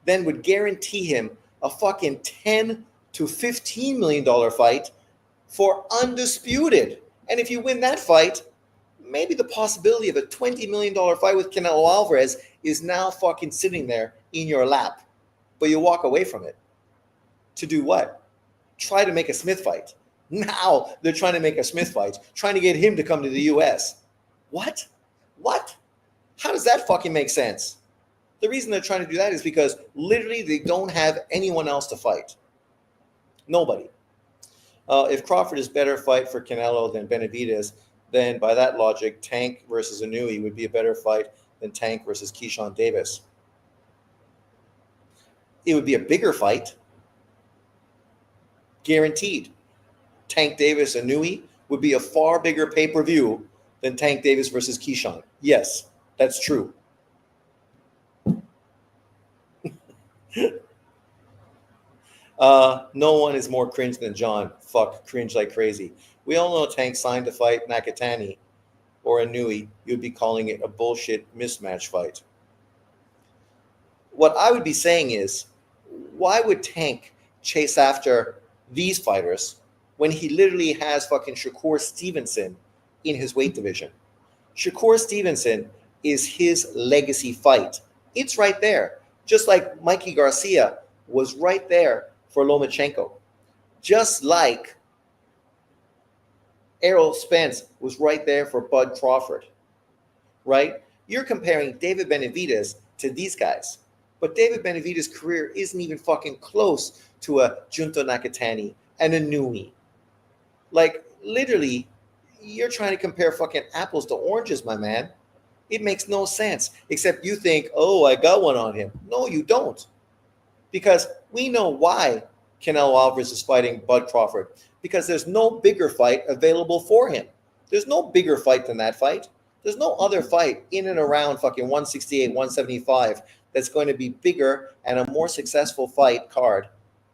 [SPEAKER 1] then would guarantee him a fucking $10 to $15 million fight for undisputed. And if you win that fight, maybe the possibility of a $20 million fight with Canelo Alvarez is now fucking sitting there in your lap. But you walk away from it. To do what? Try to make a Smith fight. Now they're trying to make a Smith fight, trying to get him to come to the US. What? What? How does that fucking make sense? The reason they're trying to do that is because literally they don't have anyone else to fight. Nobody. If Crawford is better fight for Canelo than Benavidez, then by that logic, Tank versus Inui would be a better fight than Tank versus Keyshawn Davis. It would be a bigger fight. Guaranteed. Tank Davis Inui would be a far bigger pay-per-view than Tank Davis versus Keyshawn. Yes, that's true. No one is more cringe than John. Fuck, cringe like crazy. We all know Tank signed to fight Nakatani or Inui. You'd be calling it a bullshit mismatch fight. What I would be saying is, why would Tank chase after these fighters when he literally has fucking Shakur Stevenson in his weight division? Shakur Stevenson is his legacy fight. It's right there. Just like Mikey Garcia was right there for Lomachenko. Just like Errol Spence was right there for Bud Crawford. Right? You're comparing David Benavidez to these guys. But David Benavidez's career isn't even fucking close to a Junto Nakatani and a Nui. Like, literally, you're trying to compare fucking apples to oranges, my man. It makes no sense, except you think, oh, I got one on him. No, you don't. Because we know why Canelo Alvarez is fighting Bud Crawford. Because there's no bigger fight available for him. There's no bigger fight than that fight. There's no other fight in and around fucking 168, 175 that's going to be bigger and a more successful fight card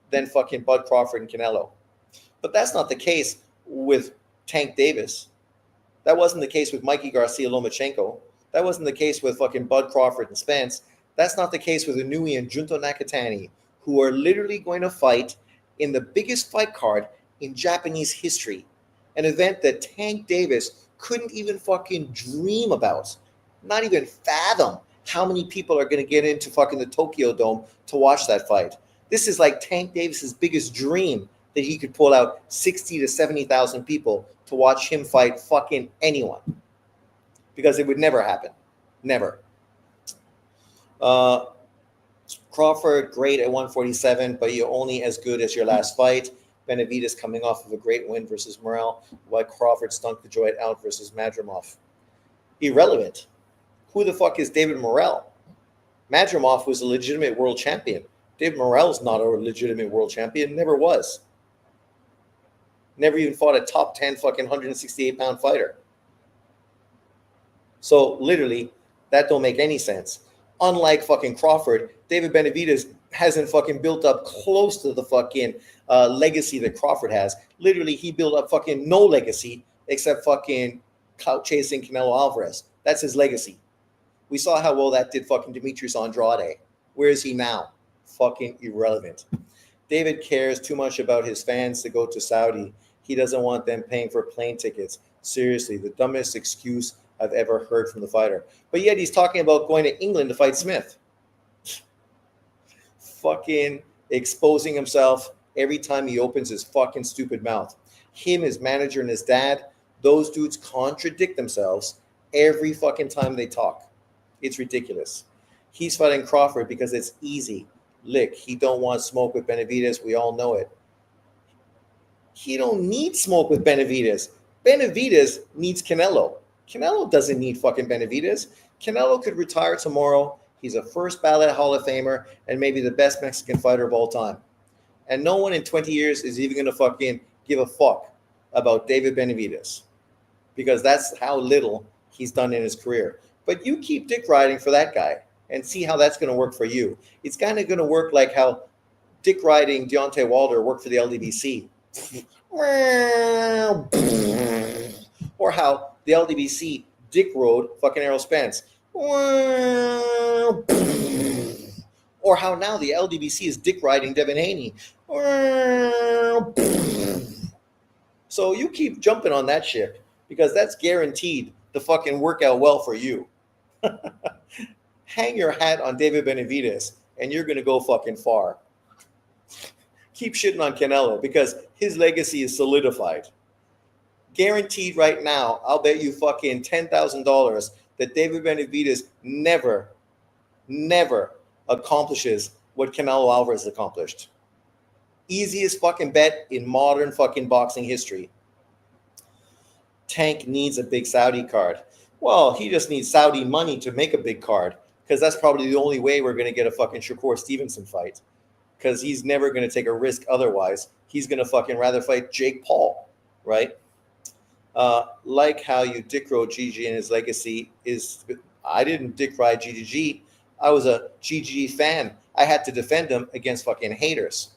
[SPEAKER 1] than fucking Bud Crawford and Canelo. But that's not the case with Tank Davis. That wasn't the case with Mikey Garcia Lomachenko. That wasn't the case with fucking Bud Crawford and Spence. That's not the case with Inui and Junto Nakatani, who are literally going to fight in the biggest fight card in Japanese history, an event that Tank Davis couldn't even fucking dream about, not even fathom how many people are going to get into fucking the Tokyo Dome to watch that fight. This is like Tank Davis's biggest dream, that he could pull out 60 to 70,000 people to watch him fight fucking anyone. Because it would never happen. Never. Crawford, great at 147, but you're only as good as your last fight. Benavidez coming off of a great win versus Morrell, while Crawford stunk the joint out versus Madrimov. Irrelevant. Who the fuck is David Morrell? Madrimov was a legitimate world champion. David Morrell's not a legitimate world champion, never was. Never even fought a top 10 fucking 168-pound fighter. So literally, that don't make any sense. Unlike fucking Crawford, David Benavidez hasn't fucking built up close to the fucking legacy that Crawford has. Literally, he built up fucking no legacy except fucking clout chasing Canelo Alvarez. That's his legacy. We saw how well that did fucking Demetrius Andrade. Where is he now? Fucking irrelevant. David cares too much about his fans to go to Saudi. He doesn't want them paying for plane tickets. Seriously, the dumbest excuse I've ever heard from the fighter. But yet he's talking about going to England to fight Smith. Fucking exposing himself every time he opens his fucking stupid mouth. Him, his manager, and his dad, those dudes contradict themselves every fucking time they talk. It's ridiculous. He's fighting Crawford because it's easy. Lick, he don't want smoke with Benavidez. We all know it. He don't need smoke with Benavidez. Benavidez needs Canelo. Canelo doesn't need fucking Benavidez. Canelo could retire tomorrow. He's a first ballot Hall of Famer and maybe the best Mexican fighter of all time. And no one in 20 years is even going to fucking give a fuck about David Benavidez because that's how little he's done in his career. But you keep dick riding for that guy and see how that's going to work for you. It's kind of going to work like how dick riding Deontay Wilder worked for the LDBC. Or how the LDBC dick rode fucking Errol Spence. Or how now the LDBC is dick riding Devin Haney. So you keep jumping on that ship because that's guaranteed to fucking work out well for you. Hang your hat on David Benavidez and you're going to go fucking far. Keep shitting on Canelo because his legacy is solidified. Guaranteed right now, I'll bet you fucking $10,000 that David Benavidez never accomplishes what Canelo Alvarez accomplished. Easiest fucking bet in modern fucking boxing history. Tank needs a big Saudi card. Well, he just needs Saudi money to make a big card because that's probably the only way we're going to get a fucking Shakur Stevenson fight because he's never going to take a risk otherwise. He's going to fucking rather fight Jake Paul, right? Like how you dick rode GG and his legacy is, I didn't dick ride GGG. I was a GG fan. I had to defend him against fucking haters.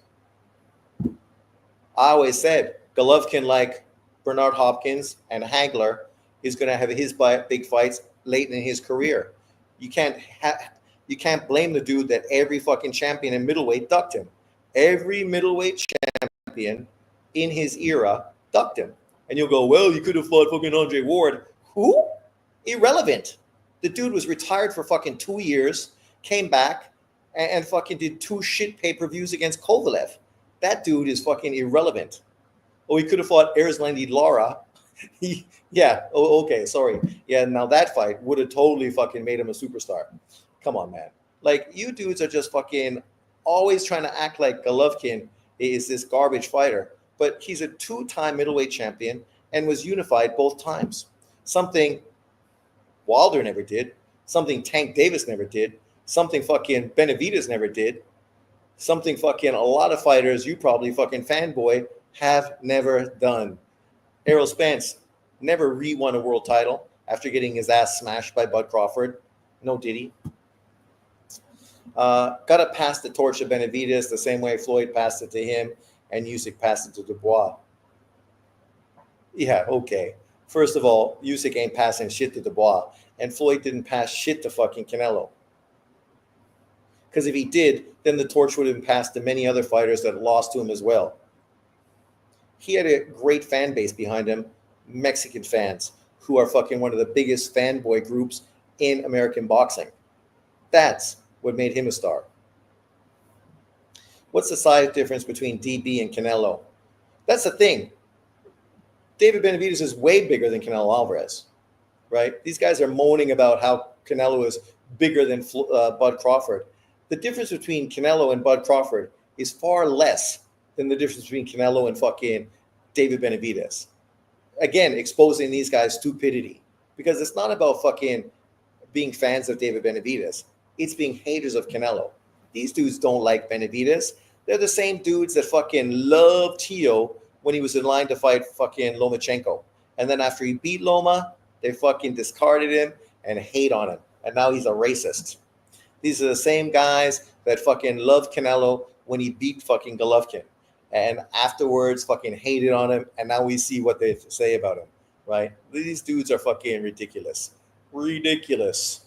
[SPEAKER 1] I always said Golovkin, like Bernard Hopkins and Hagler, is going to have his big fights late in his career. You can't blame the dude that every fucking champion in middleweight ducked him. Every middleweight champion in his era ducked him. And you'll go, well, you could have fought fucking Andre Ward. Who? Irrelevant. The dude was retired for fucking 2 years, came back, and fucking did 2 shit pay-per-views against Kovalev. That dude is fucking irrelevant. Oh, he could have fought Erislandy Lara. Okay, sorry. Yeah, now that fight would have totally fucking made him a superstar. Come on, man. Like, you dudes are just fucking always trying to act like Golovkin is this garbage fighter. But he's a 2-time middleweight champion and was unified both times. Something Wilder never did. Something Tank Davis never did. Something fucking Benavidez never did. Something fucking a lot of fighters you probably fucking fanboy have never done. Errol Spence never re-won a world title after getting his ass smashed by Bud Crawford. No, did he? Got to pass the torch to Benavidez the same way Floyd passed it to him and Usyk passed it to Dubois. Yeah, okay. First of all, Usyk ain't passing shit to Dubois, and Floyd didn't pass shit to fucking Canelo. Because if he did, then the torch would have been passed to many other fighters that lost to him as well. He had a great fan base behind him, Mexican fans, who are fucking one of the biggest fanboy groups in American boxing. That's what made him a star. What's the size difference between DB and Canelo? That's the thing. David Benavidez is way bigger than Canelo Alvarez, right? These guys are moaning about how Canelo is bigger than Bud Crawford. The difference between Canelo and Bud Crawford is far less than the difference between Canelo and fucking David Benavidez. Again, exposing these guys' stupidity. Because it's not about fucking being fans of David Benavidez. It's being haters of Canelo. These dudes don't like Benavidez. They're the same dudes that fucking loved Tio when he was in line to fight fucking Lomachenko. And then after he beat Loma, they fucking discarded him and hate on him. And now he's a racist. These are the same guys that fucking loved Canelo when he beat fucking Golovkin. And afterwards fucking hated on him. And now we see what they say about him, right? These dudes are fucking ridiculous. Ridiculous.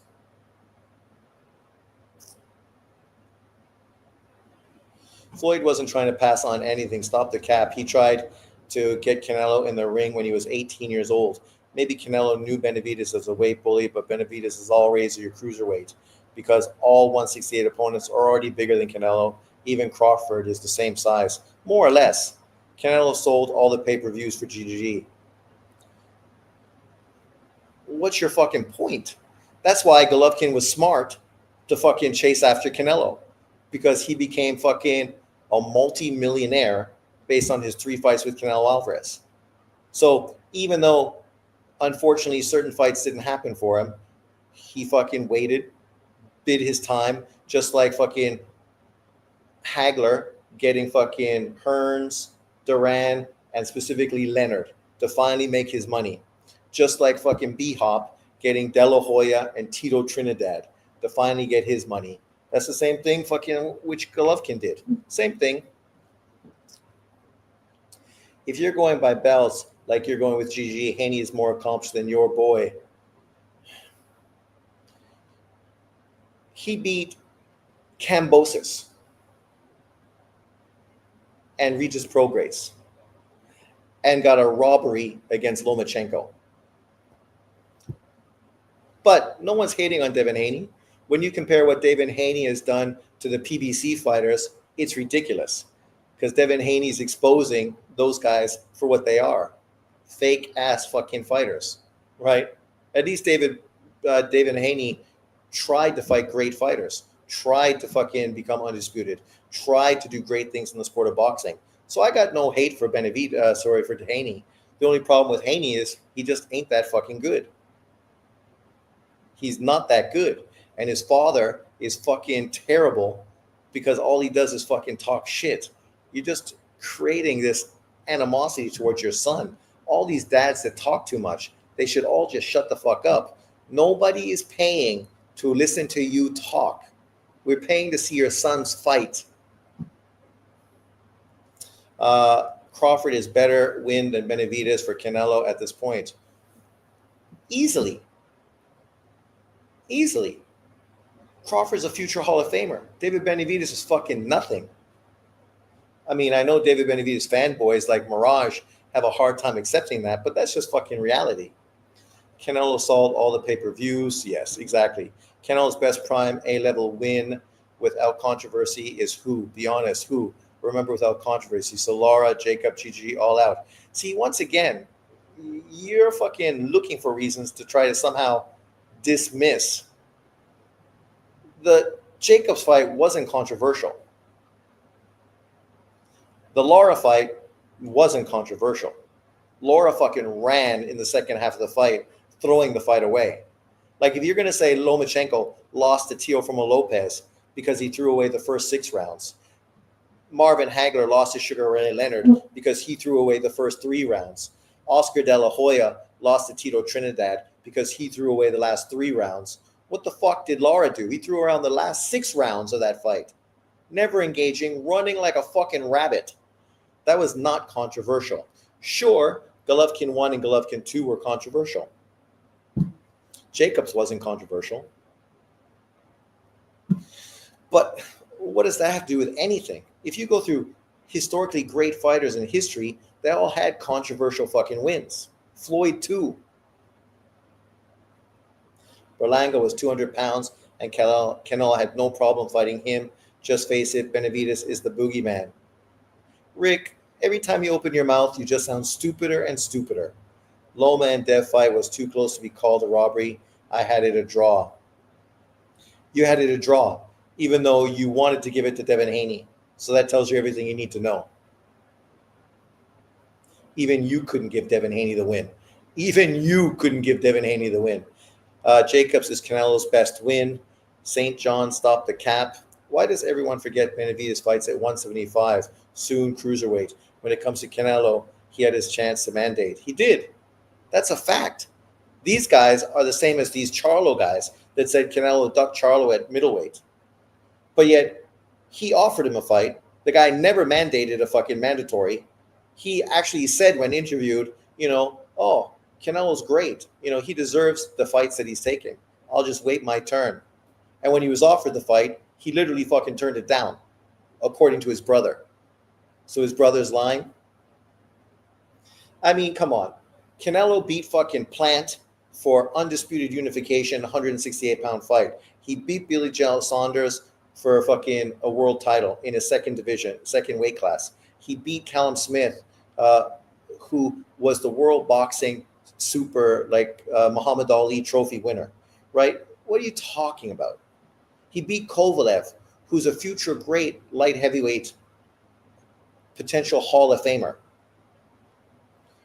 [SPEAKER 1] Floyd wasn't trying to pass on anything, stop the cap. He tried to get Canelo in the ring when he was 18 years old. Maybe Canelo knew Benavidez as a weight bully, but Benavidez is always your cruiserweight because all 168 opponents are already bigger than Canelo. Even Crawford is the same size, more or less. Canelo sold all the pay-per-views for GGG. What's your fucking point? That's why Golovkin was smart to fucking chase after Canelo because he became fucking a multi-millionaire based on his 3 fights with Canelo Alvarez. So even though, unfortunately, certain fights didn't happen for him, he fucking waited, bid his time, just like fucking Hagler getting fucking Hearns, Duran, and specifically Leonard to finally make his money. Just like fucking B-Hop getting De La Hoya and Tito Trinidad to finally get his money. That's the same thing fucking which Golovkin did. Same thing. If you're going by belts like you're going with GG, Haney is more accomplished than your boy. He beat Kambosos and Regis Prograis and got a robbery against Lomachenko. But no one's hating on Devin Haney. When you compare what Devin Haney has done to the PBC fighters, it's ridiculous because Devin Haney's exposing those guys for what they are. Fake ass fucking fighters, right? At least David Haney tried to fight great fighters, tried to fucking become undisputed, tried to do great things in the sport of boxing. So I got no hate for for Haney. The only problem with Haney is he just ain't that fucking good. He's not that good. And his father is fucking terrible because all he does is fucking talk shit. You're just creating this animosity towards your son. All these dads that talk too much, they should all just shut the fuck up. Nobody is paying to listen to you talk. We're paying to see your sons fight. Crawford is better win than Benavidez for Canelo at this point. Easily. Crawford's a future Hall of Famer. David Benavidez is fucking nothing. I mean, I know David Benavidez fanboys like Mirage have a hard time accepting that, but that's just fucking reality. Canelo sold all the pay-per-views. Yes, exactly. Canelo's best prime A-level win without controversy is who? Be honest, who? Remember, without controversy. So Lara, Jacob, GG, all out. See, once again, you're fucking looking for reasons to try to somehow dismiss. The Jacobs fight wasn't controversial. The Lara fight wasn't controversial. Lara fucking ran in the second half of the fight, throwing the fight away. Like if you're going to say Lomachenko lost to Teofimo Lopez because he threw away the first 6 rounds, Marvin Hagler lost to Sugar Ray Leonard because he threw away the first 3 rounds. Oscar De La Hoya lost to Tito Trinidad because he threw away the last 3 rounds. What the fuck did Lara do? He threw around the last 6 rounds of that fight. Never engaging, running like a fucking rabbit. That was not controversial. Sure, Golovkin 1 and Golovkin 2 were controversial. Jacobs wasn't controversial. But what does that have to do with anything? If you go through historically great fighters in history, they all had controversial fucking wins. Floyd too. Berlanga was 200 pounds, and Canelo had no problem fighting him. Just face it, Benavidez is the boogeyman. Rick, every time you open your mouth, you just sound stupider and stupider. Loma and Dev fight was too close to be called a robbery. I had it a draw. You had it a draw. even though you wanted to give it to Devin Haney. So that tells you everything you need to know. Even you couldn't give Devin Haney the win. Even you couldn't give Devin Haney the win. Jacobs is Canelo's best win. St. John stopped the cap. Why does everyone forget Benavidez fights at 175, soon cruiserweight? When it comes to Canelo, he had his chance to mandate. He did. That's a fact. These guys are the same as these Charlo guys that said Canelo ducked Charlo at middleweight. But yet, he offered him a fight. The guy never mandated a fucking mandatory. He actually said when interviewed, oh, Canelo's great. He deserves the fights that he's taking. I'll just wait my turn. And when he was offered the fight, he literally fucking turned it down, according to his brother. So his brother's lying? I mean, come on. Canelo beat fucking Plant for undisputed unification, 168-pound fight. He beat Billy Joe Saunders for fucking a world title in his second division, second weight class. He beat Callum Smith, who was the world boxing super, Muhammad Ali trophy winner, right? What are you talking about? He beat Kovalev, who's a future great light heavyweight, potential Hall of Famer.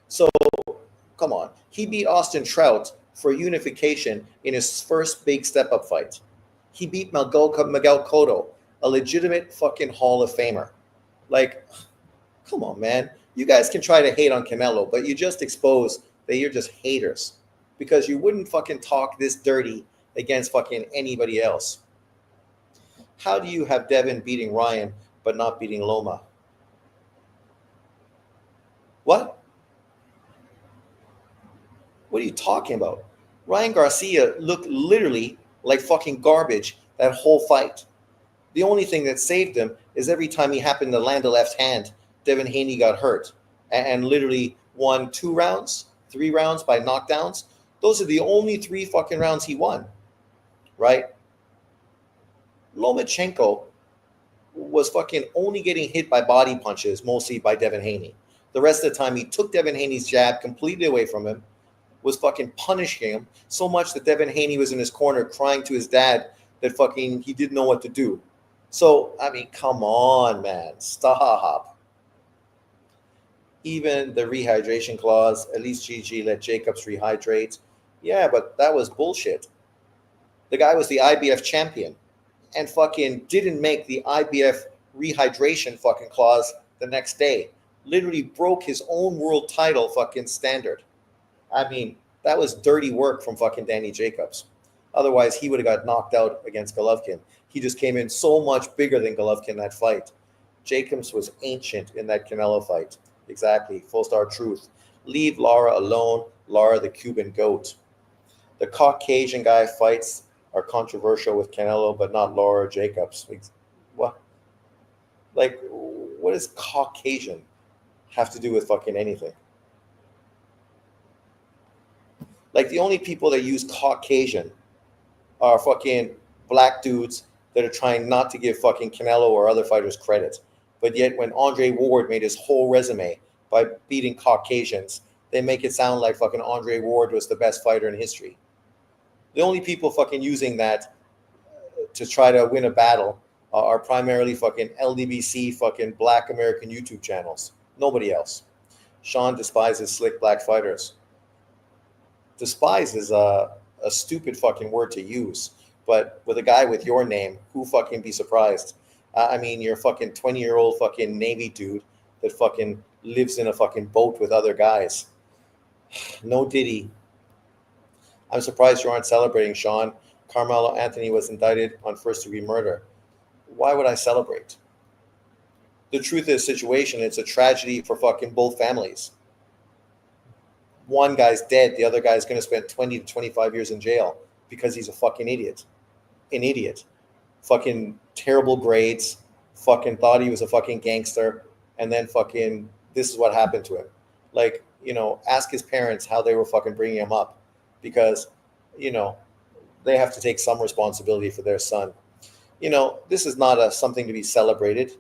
[SPEAKER 1] So, come on. He beat Austin Trout for unification in his first big step-up fight. He beat Miguel Cotto, a legitimate fucking Hall of Famer. Come on, man. You guys can try to hate on Canelo, but you just expose that you're just haters because you wouldn't fucking talk this dirty against fucking anybody else. How do you have Devin beating Ryan but not beating Loma? What? What are you talking about? Ryan Garcia looked literally like fucking garbage that whole fight. The only thing that saved him is every time he happened to land a left hand, Devin Haney got hurt and literally won 3 rounds by knockdowns. Those are the only 3 fucking rounds he won, right? Lomachenko was fucking only getting hit by body punches, mostly by Devin Haney. The rest of the time, he took Devin Haney's jab completely away from him, was fucking punishing him so much that Devin Haney was in his corner crying to his dad that fucking he didn't know what to do. So, I mean, come on, man. Stop. Even the rehydration clause, at least GG let Jacobs rehydrate. Yeah, but that was bullshit. The guy was the IBF champion and fucking didn't make the IBF rehydration fucking clause the next day. Literally broke his own world title fucking standard. I mean, that was dirty work from fucking Danny Jacobs. Otherwise, he would have got knocked out against Golovkin. He just came in so much bigger than Golovkin in that fight. Jacobs was ancient in that Canelo fight. Exactly. Full star truth. Leave Lara alone. Lara, the Cuban goat. The Caucasian guy fights are controversial with Canelo, but not Lara Jacobs. What? What does Caucasian have to do with fucking anything? The only people that use Caucasian are fucking black dudes that are trying not to give fucking Canelo or other fighters credit. But yet when Andre Ward made his whole resume by beating Caucasians, they make it sound like fucking Andre Ward was the best fighter in history. The only people fucking using that to try to win a battle are primarily fucking LDBC fucking black American YouTube channels. Nobody else. Sean despises slick black fighters. Despise is a stupid fucking word to use, but with a guy with your name, who fucking be surprised? I mean, you're a fucking 20-year-old fucking Navy dude that fucking lives in a fucking boat with other guys. No Diddy. I'm surprised you aren't celebrating, Sean. Carmelo Anthony was indicted on first-degree murder. Why would I celebrate? The truth of the situation, it's a tragedy for fucking both families. One guy's dead, the other guy's going to spend 20 to 25 years in jail because he's a fucking idiot. An idiot. Fucking terrible grades, fucking thought he was a fucking gangster, and then fucking this is what happened to him. Ask his parents how they were fucking bringing him up because, they have to take some responsibility for their son. This is not something to be celebrated.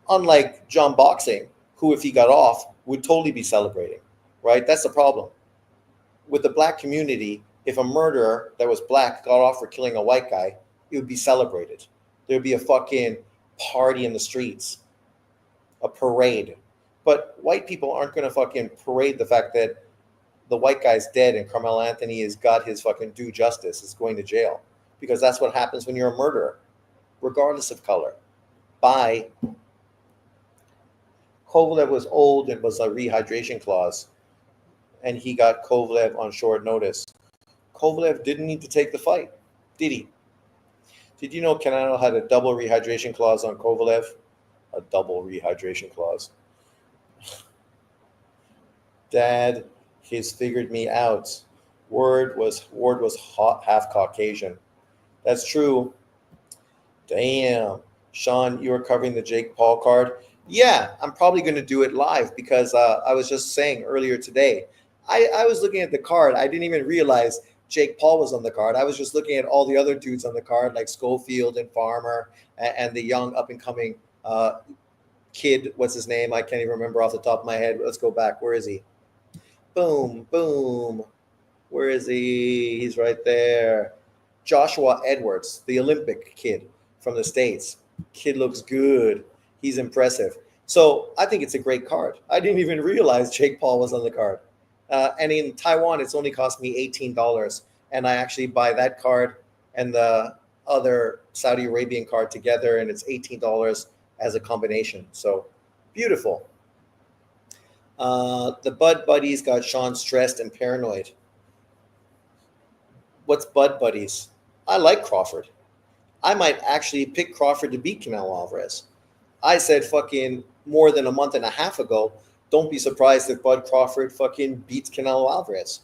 [SPEAKER 1] Unlike John Boxing, who, if he got off, would totally be celebrating, right? That's the problem. With the black community, if a murderer that was black got off for killing a white guy, it would be celebrated. There'd be a fucking party in the streets, a parade. But white people aren't going to fucking parade the fact that the white guy's dead and Carmelo Anthony has got his fucking due justice, is going to jail. Because that's what happens when you're a murderer, regardless of color. By Kovalev was old, it was a rehydration clause, and he got Kovalev on short notice. Kovalev didn't need to take the fight, did he? Did you know Canelo had a double rehydration clause on Kovalev? A double rehydration clause. Dad, he's figured me out. Ward was half Caucasian. That's true. Damn. Sean, you were covering the Jake Paul card. Yeah, I'm probably going to do it live because I was just saying earlier today, I was looking at the card. I didn't even realize Jake Paul was on the card. I was just looking at all the other dudes on the card, like Schofield and Farmer and the young up-and-coming kid. What's his name? I can't even remember off the top of my head. Let's go back. Where is he? Boom, boom. Where is he? He's right there. Joshua Edwards, the Olympic kid from the States. Kid looks good. He's impressive. So I think it's a great card. I didn't even realize Jake Paul was on the card. And in Taiwan, it's only cost me $18. And I actually buy that card and the other Saudi Arabian card together, and it's $18 as a combination. So beautiful. The Bud Buddies got Sean stressed and paranoid. What's Bud Buddies? I like Crawford. I might actually pick Crawford to beat Canelo Alvarez. I said fucking more than a month and a half ago, don't be surprised if Bud Crawford fucking beats Canelo Alvarez,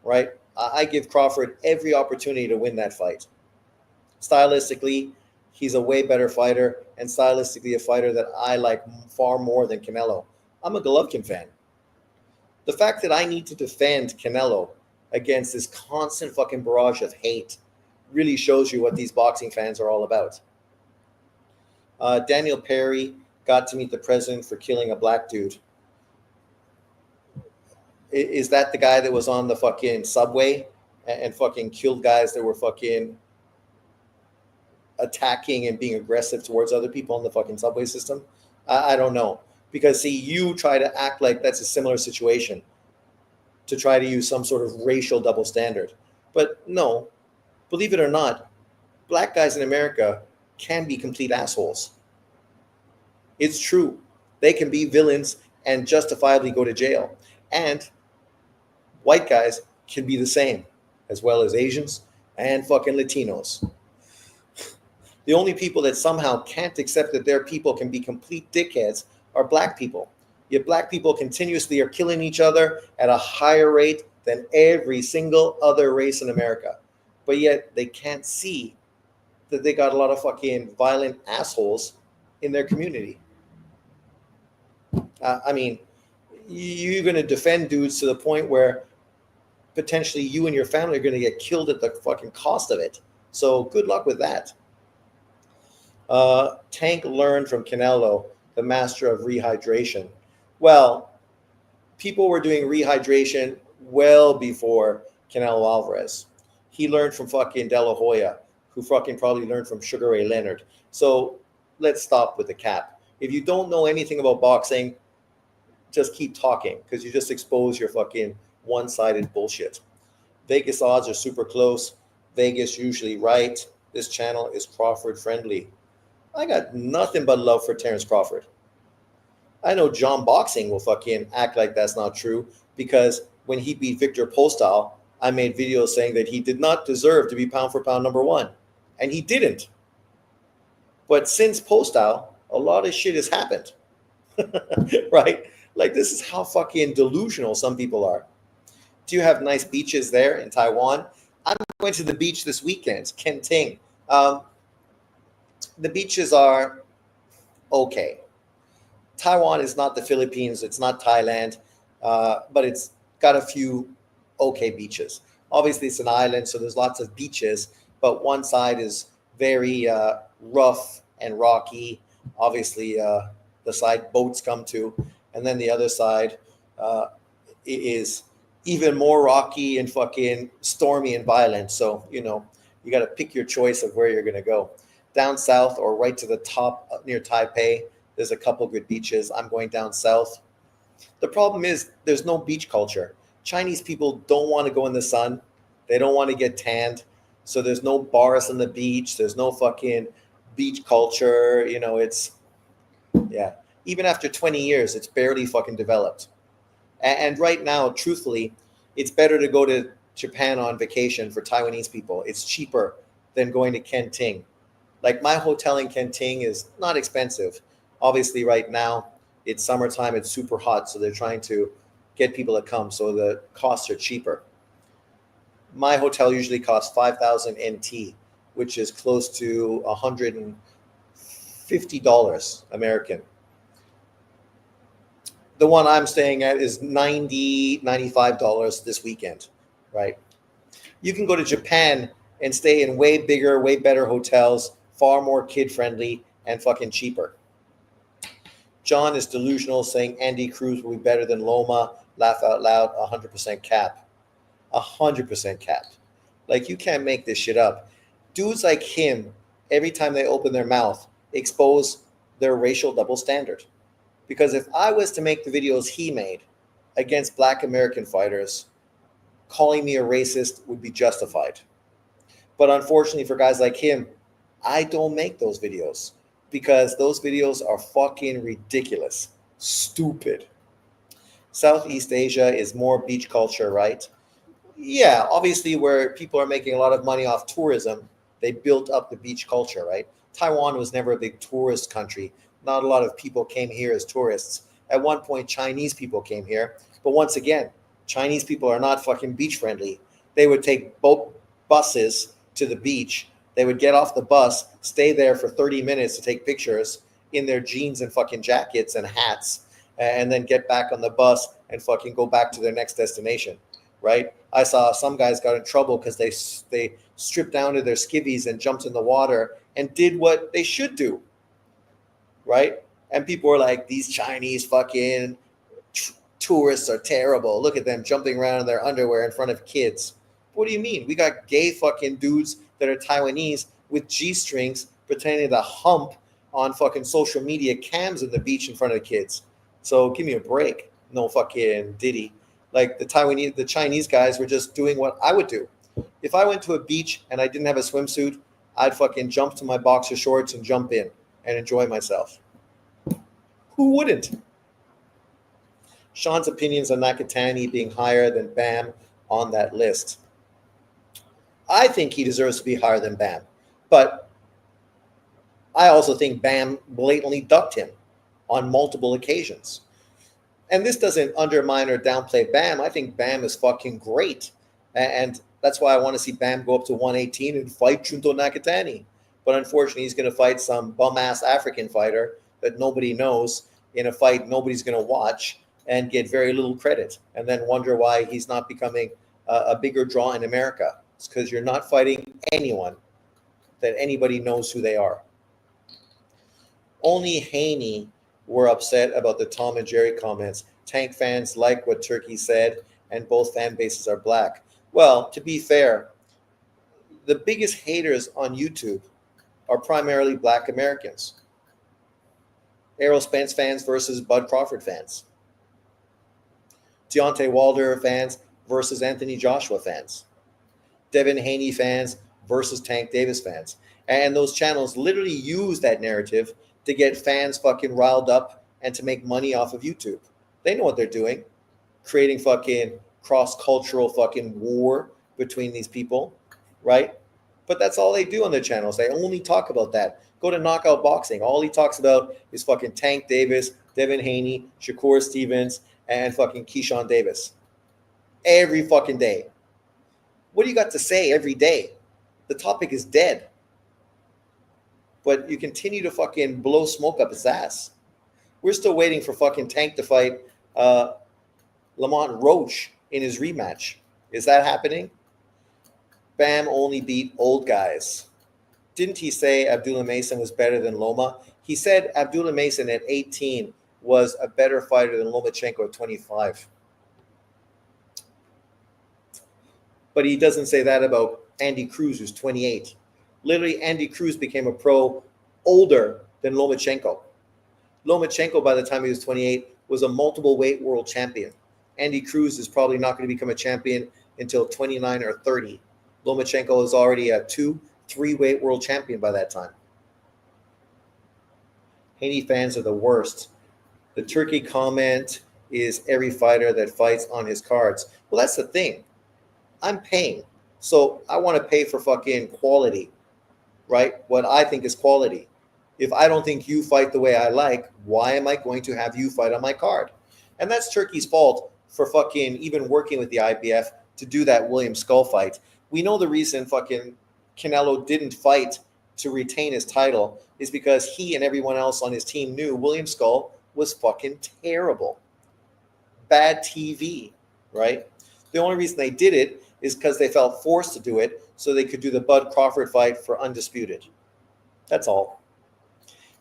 [SPEAKER 1] right? I give Crawford every opportunity to win that fight. Stylistically, he's a way better fighter, and stylistically a fighter that I like far more than Canelo. I'm a Golovkin fan. The fact that I need to defend Canelo against this constant fucking barrage of hate really shows you what these boxing fans are all about. Daniel Perry got to meet the president for killing a black dude. Is that the guy that was on the fucking subway and fucking killed guys that were fucking attacking and being aggressive towards other people on the fucking subway system? I don't know. Because, see, you try to act like that's a similar situation to try to use some sort of racial double standard. But no, believe it or not, black guys in America can be complete assholes. It's true. They can be villains and justifiably go to jail. And white guys can be the same, as well as Asians and fucking Latinos. The only people that somehow can't accept that their people can be complete dickheads are black people. Yet black people continuously are killing each other at a higher rate than every single other race in America. But yet they can't see that they got a lot of fucking violent assholes in their community. I mean, you're going to defend dudes to the point where potentially you and your family are going to get killed at the fucking cost of it. So good luck with that. Tank learned from Canelo, the master of rehydration. Well, people were doing rehydration well before Canelo Alvarez. He learned from fucking De La Hoya, who fucking probably learned from Sugar Ray Leonard. So let's stop with the cap. If you don't know anything about boxing, just keep talking because you just expose your fucking one-sided bullshit. Vegas odds are super close. Vegas usually right. This channel is Crawford friendly. I got nothing but love for Terrence Crawford. I know John Boxing will fucking act like that's not true because when he beat Victor Postol, I made videos saying that he did not deserve to be pound for pound number one. And he didn't. But since Postol, a lot of shit has happened. Right? Like, this is how fucking delusional some people are. Do you have nice beaches there in Taiwan? I'm going to the beach this weekend, Kenting. The beaches are okay. Taiwan is not the Philippines. It's not Thailand. But it's got a few okay beaches. Obviously, it's an island, so there's lots of beaches. But one side is very rough and rocky. Obviously, the side boats come to. And then the other side is even more rocky and fucking stormy and violent. So, you know, you got to pick your choice of where you're going to go. down south or right to the top near Taipei. There's a couple good beaches. I'm going down south. The problem is there's no beach culture. Chinese people don't want to go in the sun. They don't want to get tanned. So there's no bars on the beach. There's no fucking beach culture. It's, yeah. Even after 20 years, it's barely fucking developed. And right now, truthfully, it's better to go to Japan on vacation for Taiwanese people. It's cheaper than going to Kenting. Like my hotel in Kenting is not expensive. Obviously, right now, it's summertime, it's super hot, so they're trying to get people to come, so the costs are cheaper. My hotel usually costs 5,000 NT, which is close to $150 American. The one I'm staying at is $90, $95 this weekend, right? You can go to Japan and stay in way bigger, way better hotels, far more kid-friendly, and fucking cheaper. John is delusional, saying Andy Cruz will be better than Loma. Laugh out loud, 100% cap. 100% cap. Like, you can't make this shit up. Dudes like him, every time they open their mouth, expose their racial double standard. Because if I was to make the videos he made against black American fighters, calling me a racist would be justified. But unfortunately for guys like him, I don't make those videos because those videos are fucking ridiculous. Stupid. Southeast Asia is more beach culture, right? Yeah, obviously where people are making a lot of money off tourism, they built up the beach culture, right? Taiwan was never a big tourist country. Not a lot of people came here as tourists. At one point, Chinese people came here. But once again, Chinese people are not fucking beach friendly. They would take boat buses to the beach. They would get off the bus, stay there for 30 minutes to take pictures in their jeans and fucking jackets and hats, and then get back on the bus and fucking go back to their next destination, right? I saw some guys got in trouble because they stripped down to their skivvies and jumped in the water and did what they should do, right? And people were like, these Chinese fucking tourists are terrible. Look at them jumping around in their underwear in front of kids. What do you mean? We got gay fucking dudes that are Taiwanese with G-strings pretending to hump on fucking social media cams at the beach in front of the kids. So give me a break. No fucking Diddy. Like the Chinese guys were just doing what I would do. If I went to a beach and I didn't have a swimsuit, I'd fucking jump to my boxer shorts and jump in and enjoy myself. Who wouldn't? Sean's opinions on Nakatani being higher than Bam on that list. I think he deserves to be higher than Bam. But I also think Bam blatantly ducked him on multiple occasions. And this doesn't undermine or downplay Bam. I think Bam is fucking great. And that's why I want to see Bam go up to 118 and fight Junto Nakatani. But unfortunately, he's going to fight some bum-ass African fighter that nobody knows in a fight nobody's going to watch and get very little credit, and then wonder why he's not becoming a bigger draw in America. It's because you're not fighting anyone that anybody knows who they are. Only Haney were upset about the Tom and Jerry comments. Tank fans like what Turkey said, and both fan bases are black. Well, to be fair, the biggest haters on YouTube are primarily black Americans. Errol Spence fans versus Bud Crawford fans. Deontay Wilder fans versus Anthony Joshua fans. Devin Haney fans versus Tank Davis fans. And those channels literally use that narrative to get fans fucking riled up and to make money off of YouTube. They know what they're doing. Creating fucking cross-cultural fucking war between these people, right? But that's all they do on their channels. They only talk about that. Go to Knockout Boxing. All he talks about is fucking Tank Davis, Devin Haney, Shakur Stevens, and fucking Keyshawn Davis. Every fucking day. What do you got to say every day? The topic is dead. But you continue to fucking blow smoke up his ass. We're still waiting for fucking Tank to fight Lamont Roach in his rematch. Is that happening? Bam only beat old guys. Didn't he say Abdullah Mason was better than Loma? He said Abdullah Mason at 18 was a better fighter than Lomachenko at 25. But he doesn't say that about Andy Cruz, who's 28. Literally, Andy Cruz became a pro older than Lomachenko. Lomachenko, by the time he was 28, was a multiple weight world champion. Andy Cruz is probably not going to become a champion until 29 or 30. Lomachenko is already a 2-3 weight world champion by that time. Haney fans are the worst. The Turkey comment is every fighter that fights on his cards. Well, that's the thing. I'm paying. So I want to pay for fucking quality, right? What I think is quality. If I don't think you fight the way I like, why am I going to have you fight on my card? And that's Turkey's fault for fucking even working with the IBF to do that William Skull fight. We know the reason fucking Canelo didn't fight to retain his title is because he and everyone else on his team knew William Skull was fucking terrible. Bad TV, right? The only reason they did it is because they felt forced to do it so they could do the Bud Crawford fight for undisputed. That's all.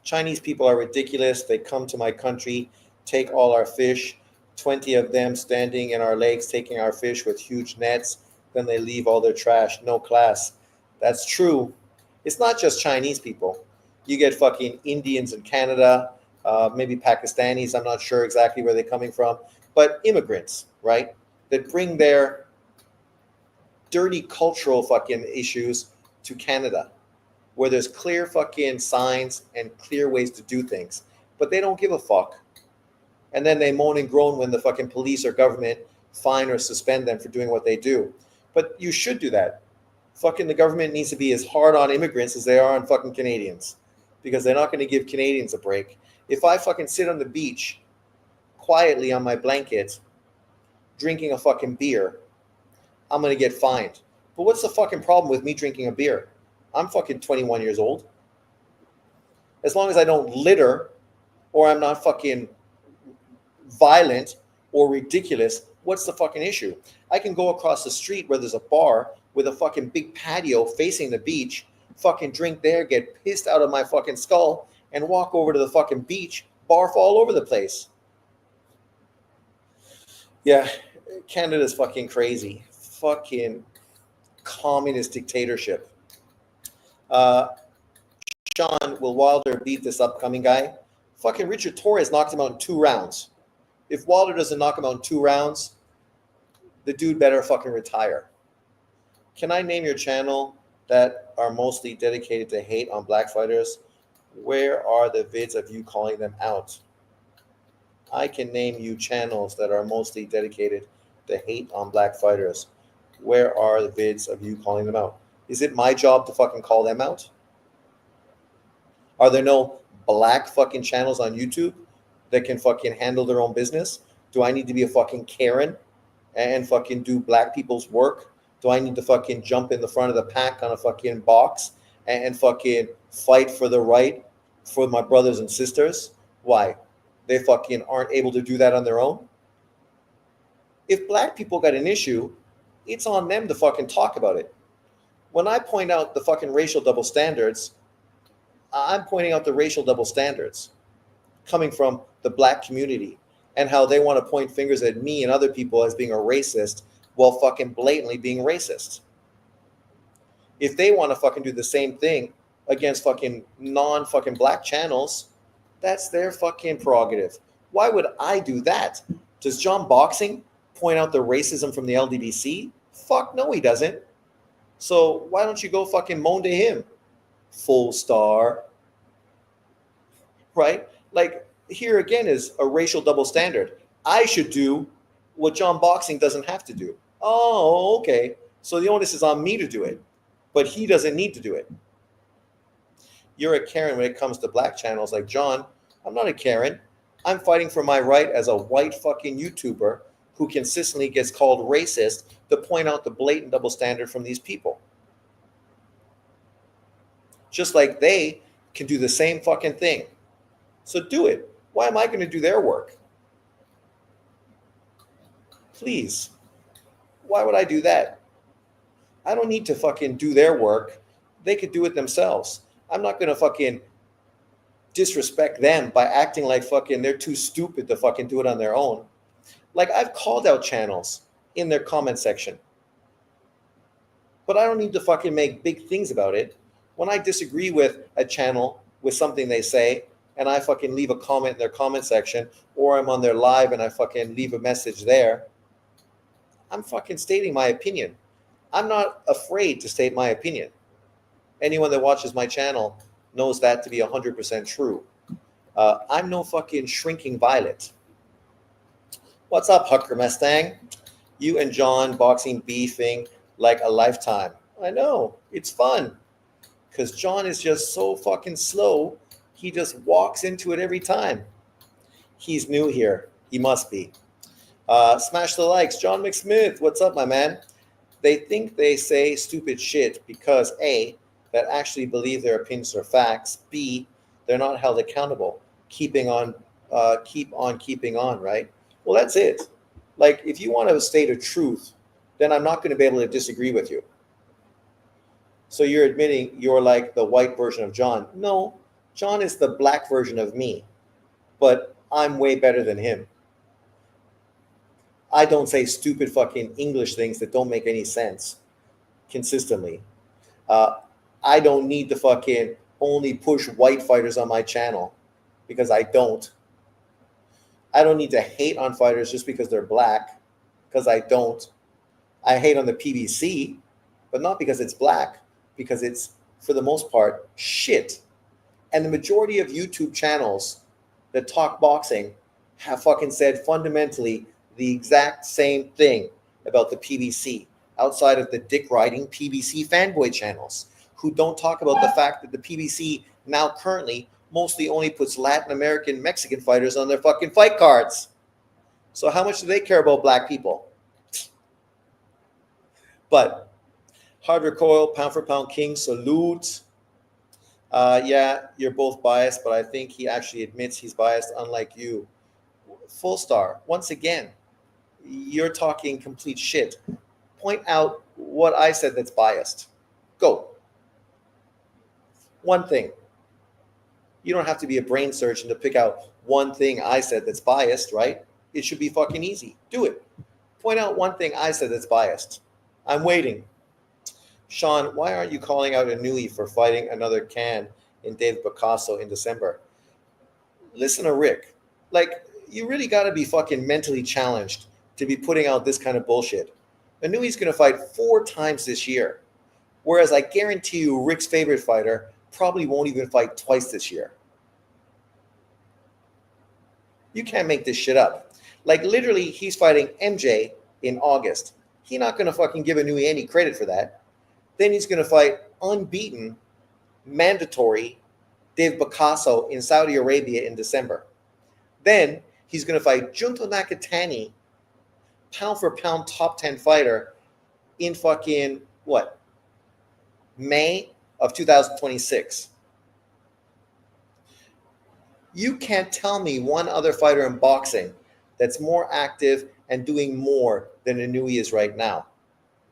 [SPEAKER 1] Chinese people are ridiculous. They come to my country, take all our fish, 20 of them standing in our lakes taking our fish with huge nets. Then they leave all their trash. No class. That's true. It's not just Chinese people. You get fucking Indians in Canada, maybe Pakistanis. I'm not sure exactly where they're coming from. But immigrants, right, that bring their dirty cultural fucking issues to Canada, where there's clear fucking signs and clear ways to do things, but they don't give a fuck. And then they moan and groan when the fucking police or government fine or suspend them for doing what they do. But you should do that. Fucking the government needs to be as hard on immigrants as they are on fucking Canadians, because they're not going to give Canadians a break. If I fucking sit on the beach quietly on my blanket drinking a fucking beer, I'm going to get fined. But what's the fucking problem with me drinking a beer? I'm fucking 21 years old. As long as I don't litter or I'm not fucking violent or ridiculous, what's the fucking issue? I can go across the street where there's a bar with a fucking big patio facing the beach, fucking drink there, get pissed out of my fucking skull, and walk over to the fucking beach, barf all over the place. Yeah, Canada's fucking crazy. Fucking communist dictatorship. Sean, will Wilder beat this upcoming guy? Fucking Richard Torres knocked him out in 2 rounds. If Wilder doesn't knock him out in 2 rounds, the dude better fucking retire. Can I name your channel that are mostly dedicated to hate on black fighters? Where are the vids of you calling them out? I can name you channels that are mostly dedicated to hate on black fighters. Where are the vids of you calling them out? Is it my job to fucking call them out? Are there no black fucking channels on YouTube that can fucking handle their own business? Do I need to be a fucking Karen and fucking do black people's work? Do I need to fucking jump in the front of the pack on a fucking box and fucking fight for the right for my brothers and sisters? Why? They fucking aren't able to do that on their own? If black people got an issue, it's on them to fucking talk about it. When I point out the fucking racial double standards, I'm pointing out the racial double standards coming from the black community and how they want to point fingers at me and other people as being a racist while fucking blatantly being racist. If they want to fucking do the same thing against fucking non-fucking black channels, that's their fucking prerogative. Why would I do that? Does John Boxing point out the racism from the LDBC? Fuck no, he doesn't. So why don't you go fucking moan to him? Full star. Right? Like, here again is a racial double standard. I should do what John Boxing doesn't have to do. Oh, okay. So the onus is on me to do it, but he doesn't need to do it. You're a Karen when it comes to black channels like John. I'm not a Karen. I'm fighting for my right as a white fucking YouTuber who consistently gets called racist to point out the blatant double standard from these people. Just like they can do the same fucking thing. So do it. Why am I going to do their work? Please. Why would I do that? I don't need to fucking do their work. They could do it themselves. I'm not going to fucking disrespect them by acting like fucking they're too stupid to fucking do it on their own. Like, I've called out channels in their comment section. But I don't need to fucking make big things about it. When I disagree with a channel with something they say, and I fucking leave a comment in their comment section, or I'm on their live and I fucking leave a message there, I'm fucking stating my opinion. I'm not afraid to state my opinion. Anyone that watches my channel knows that to be 100% true. I'm no fucking shrinking violet. What's up, Hucker Mustang? You and John boxing beefing like a lifetime. I know, it's fun. Because John is just so fucking slow, he just walks into it every time. He's new here. He must be. Smash the likes. John McSmith, what's up, my man? They think they say stupid shit because A, that actually believe their opinions are facts. B, they're not held accountable. Keep on keeping on, right? Well, that's it. Like, if you want to state a truth, then I'm not going to be able to disagree with you. So you're admitting you're like the white version of John. No, John is the black version of me, but I'm way better than him. I don't say stupid fucking English things that don't make any sense consistently. I don't need to fucking only push white fighters on my channel because I don't. I don't need to hate on fighters just because they're black because I don't. I hate on the PBC, but not because it's black, because it's, for the most part, shit. And the majority of YouTube channels that talk boxing have fucking said fundamentally the exact same thing about the PBC, outside of the dick riding PBC fanboy channels, who don't talk about the fact that the PBC now currently mostly only puts Latin American Mexican fighters on their fucking fight cards. So how much do they care about black people? But Hard Recoil, pound for pound king, salute. Yeah, you're both biased, but I think he actually admits he's biased, unlike you. Full Star, once again, you're talking complete shit. Point out what I said that's biased. Go. One thing. You don't have to be a brain surgeon to pick out one thing I said that's biased, right? It should be fucking easy. Do it. Point out one thing I said that's biased. I'm waiting. Sean, why aren't you calling out Inui for fighting another can in David Picasso in December? Listen to Rick. Like, you really got to be fucking mentally challenged to be putting out this kind of bullshit. Inui's going to fight 4 times this year, whereas I guarantee you Rick's favorite fighter probably won't even fight twice this year. You can't make this shit up. Like, literally, he's fighting MJ in August. He's not going to fucking give Inui any credit for that. Then he's going to fight unbeaten, mandatory Dave Picasso in Saudi Arabia in December. Then he's going to fight Junto Nakatani, pound for pound top 10 fighter, in fucking, what, May of 2026. You can't tell me one other fighter in boxing that's more active and doing more than Inui is right now.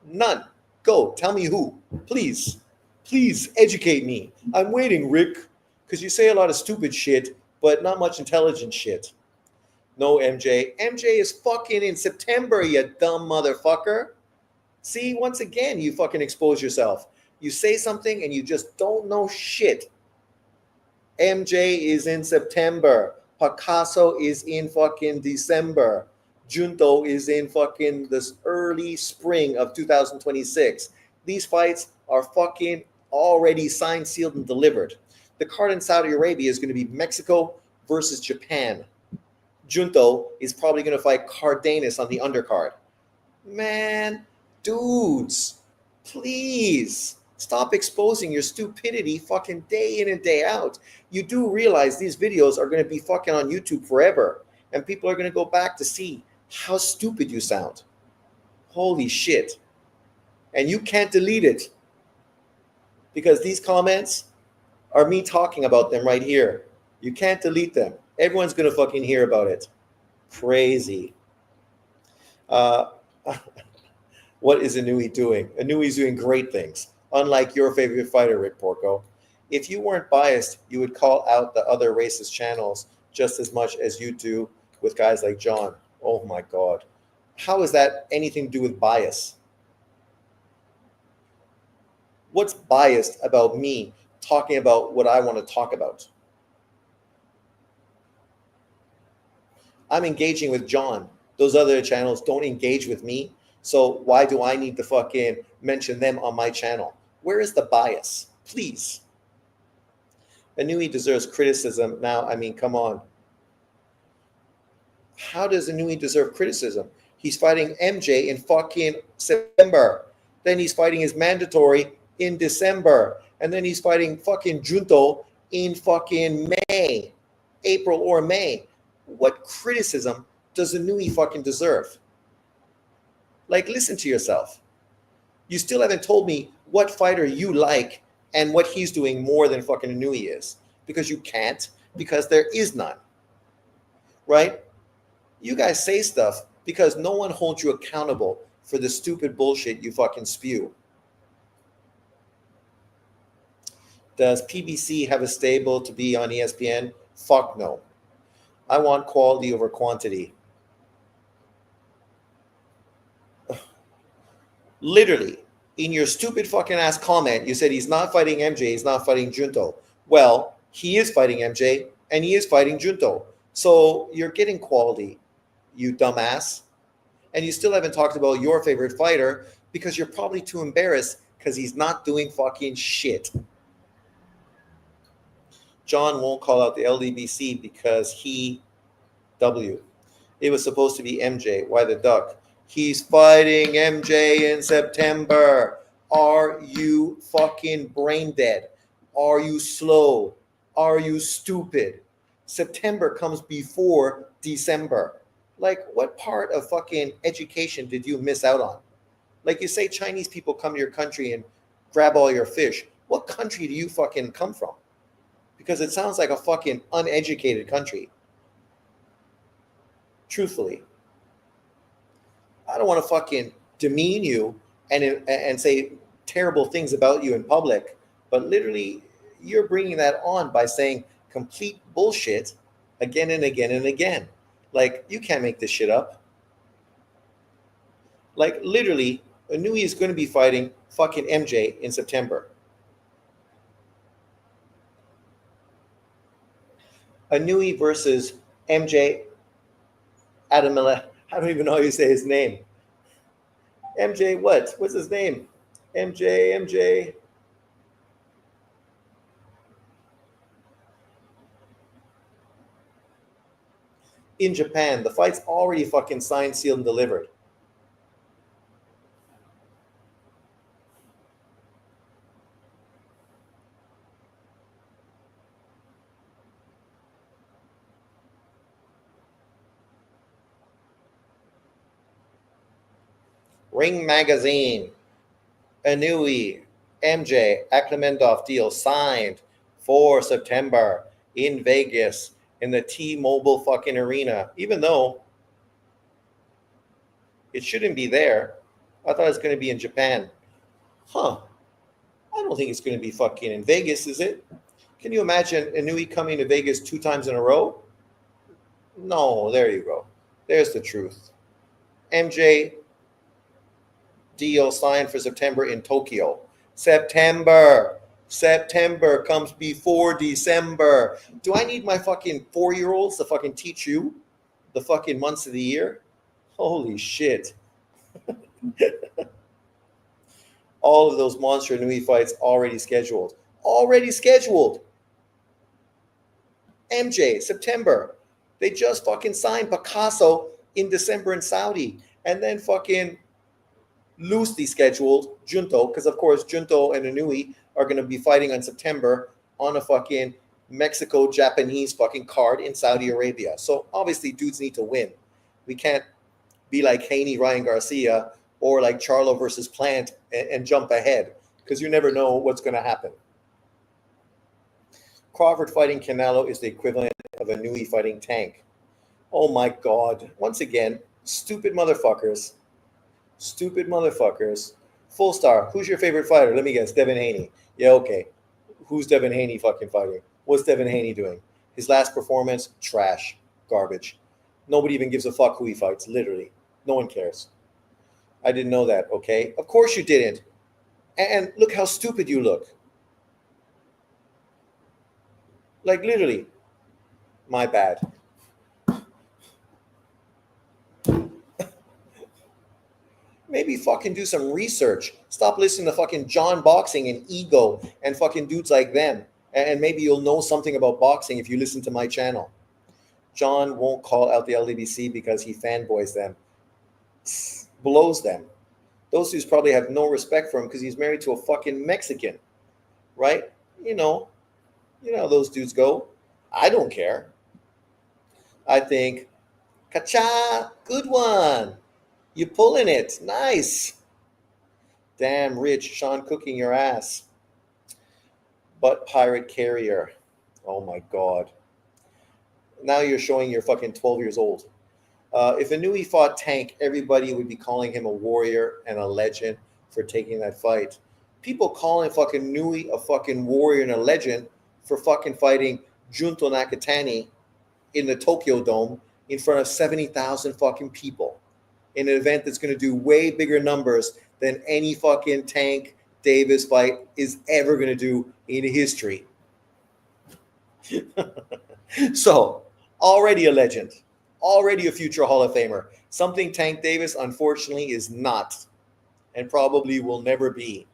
[SPEAKER 1] None. Go. Tell me who. Please. Please educate me. I'm waiting, Rick, because you say a lot of stupid shit, but not much intelligent shit. No, MJ. MJ is fucking in September, you dumb motherfucker. See, once again, you fucking expose yourself. You say something and you just don't know shit. MJ is in September. Picasso is in fucking December. Junto is in fucking this early spring of 2026. These fights are fucking already signed, sealed, and delivered. The card in Saudi Arabia is going to be Mexico versus Japan. Junto is probably going to fight Cardenas on the undercard. Man, dudes, please stop exposing your stupidity fucking day in and day out. You do realize these videos are going to be fucking on YouTube forever, and people are going to go back to see how stupid you sound. Holy shit. And you can't delete it because these comments are me talking about them right here. You can't delete them. Everyone's going to fucking hear about it. Crazy. What is Inui doing? Inui's doing great things, unlike your favorite fighter, Rick Porco. If you weren't biased, you would call out the other racist channels just as much as you do with guys like John. Oh my God. How is that anything to do with bias? What's biased about me talking about what I want to talk about? I'm engaging with John. Those other channels don't engage with me. So why do I need to fucking mention them on my channel? Where is the bias? Please. Anui deserves criticism. Now, I mean, come on. How does Anui deserve criticism? He's fighting MJ in fucking September. Then he's fighting his mandatory in December. And then he's fighting fucking Junto in fucking May, April or May. What criticism does Anui fucking deserve? Like, listen to yourself. You still haven't told me what fighter you like and what he's doing more than fucking Anui is. Because you can't, because there is none. Right? You guys say stuff because no one holds you accountable for the stupid bullshit you fucking spew. Does PBC have a stable to be on ESPN? Fuck no. I want quality over quantity. Literally, in your stupid fucking ass comment, you said he's not fighting MJ, he's not fighting Junto. Well, he is fighting MJ and he is fighting Junto. So you're getting quality, you dumbass. And you still haven't talked about your favorite fighter because you're probably too embarrassed because he's not doing fucking shit. John won't call out the LDBC because it was supposed to be MJ. Why the duck? He's fighting MJ in September. Are you fucking brain dead? Are you slow? Are you stupid? September comes before December. Like, what part of fucking education did you miss out on? Like, you say Chinese people come to your country and grab all your fish. What country do you fucking come from? Because it sounds like a fucking uneducated country. Truthfully. I don't want to fucking demean you and say terrible things about you in public, but literally you're bringing that on by saying complete bullshit again and again and again. Like, you can't make this shit up. Like, literally, Anui is going to be fighting fucking MJ in September. Anui versus MJ Adamale. I don't even know how you say his name. MJ what? What's his name? MJ. In Japan. The fight's already fucking signed, sealed, and delivered. Ring Magazine, Anui, MJ, Akhmedov deal signed for September in Vegas in the T-Mobile fucking arena. Even though it shouldn't be there. I thought it was going to be in Japan. I don't think it's going to be fucking in Vegas, is it? Can you imagine Anui coming to Vegas 2 times in a row? No, there you go. There's the truth. MJ deal signed for September in Tokyo. September comes before December. Do I need my fucking 4-year-olds to fucking teach you the fucking months of the year? Holy shit. All of those monster Anui fights already scheduled. MJ, September. They just fucking signed Picasso in December in Saudi. And then fucking loosely scheduled Junto, because of course Junto and Anui are going to be fighting on September on a fucking Mexico-Japanese fucking card in Saudi Arabia. So obviously dudes need to win. We can't be like Haney, Ryan Garcia, or like Charlo versus Plant and jump ahead, because you never know what's going to happen. Crawford fighting Canelo is the equivalent of Anui fighting Tank. Oh my God. Once again, stupid motherfuckers. Full star. Who's your favorite fighter? Let me guess. Devin Haney. Yeah, okay. Who's Devin Haney fucking fighting? What's Devin Haney doing? His last performance, trash. Garbage. Nobody even gives a fuck who he fights. Literally. No one cares. I didn't know that, okay? Of course you didn't. And look how stupid you look. Like literally, my bad. Maybe fucking do some research. Stop listening to fucking John Boxing and Ego and fucking dudes like them. And maybe you'll know something about boxing if you listen to my channel. John won't call out the LDBC because he fanboys them, blows them. Those dudes probably have no respect for him because he's married to a fucking Mexican, right? You know how those dudes go. I don't care. I think, Kacha, good one. You pulling it. Nice. Damn rich. Sean cooking your ass. Butt pirate carrier. Oh my God. Now you're showing you're fucking 12 years old. If Inui fought Tank, everybody would be calling him a warrior and a legend for taking that fight. People calling fucking Inui a fucking warrior and a legend for fucking fighting Junto Nakatani in the Tokyo Dome in front of 70,000 fucking people in an event that's going to do way bigger numbers than any fucking Tank Davis fight is ever going to do in history. So, already a legend, already a future Hall of Famer, something Tank Davis unfortunately is not and probably will never be.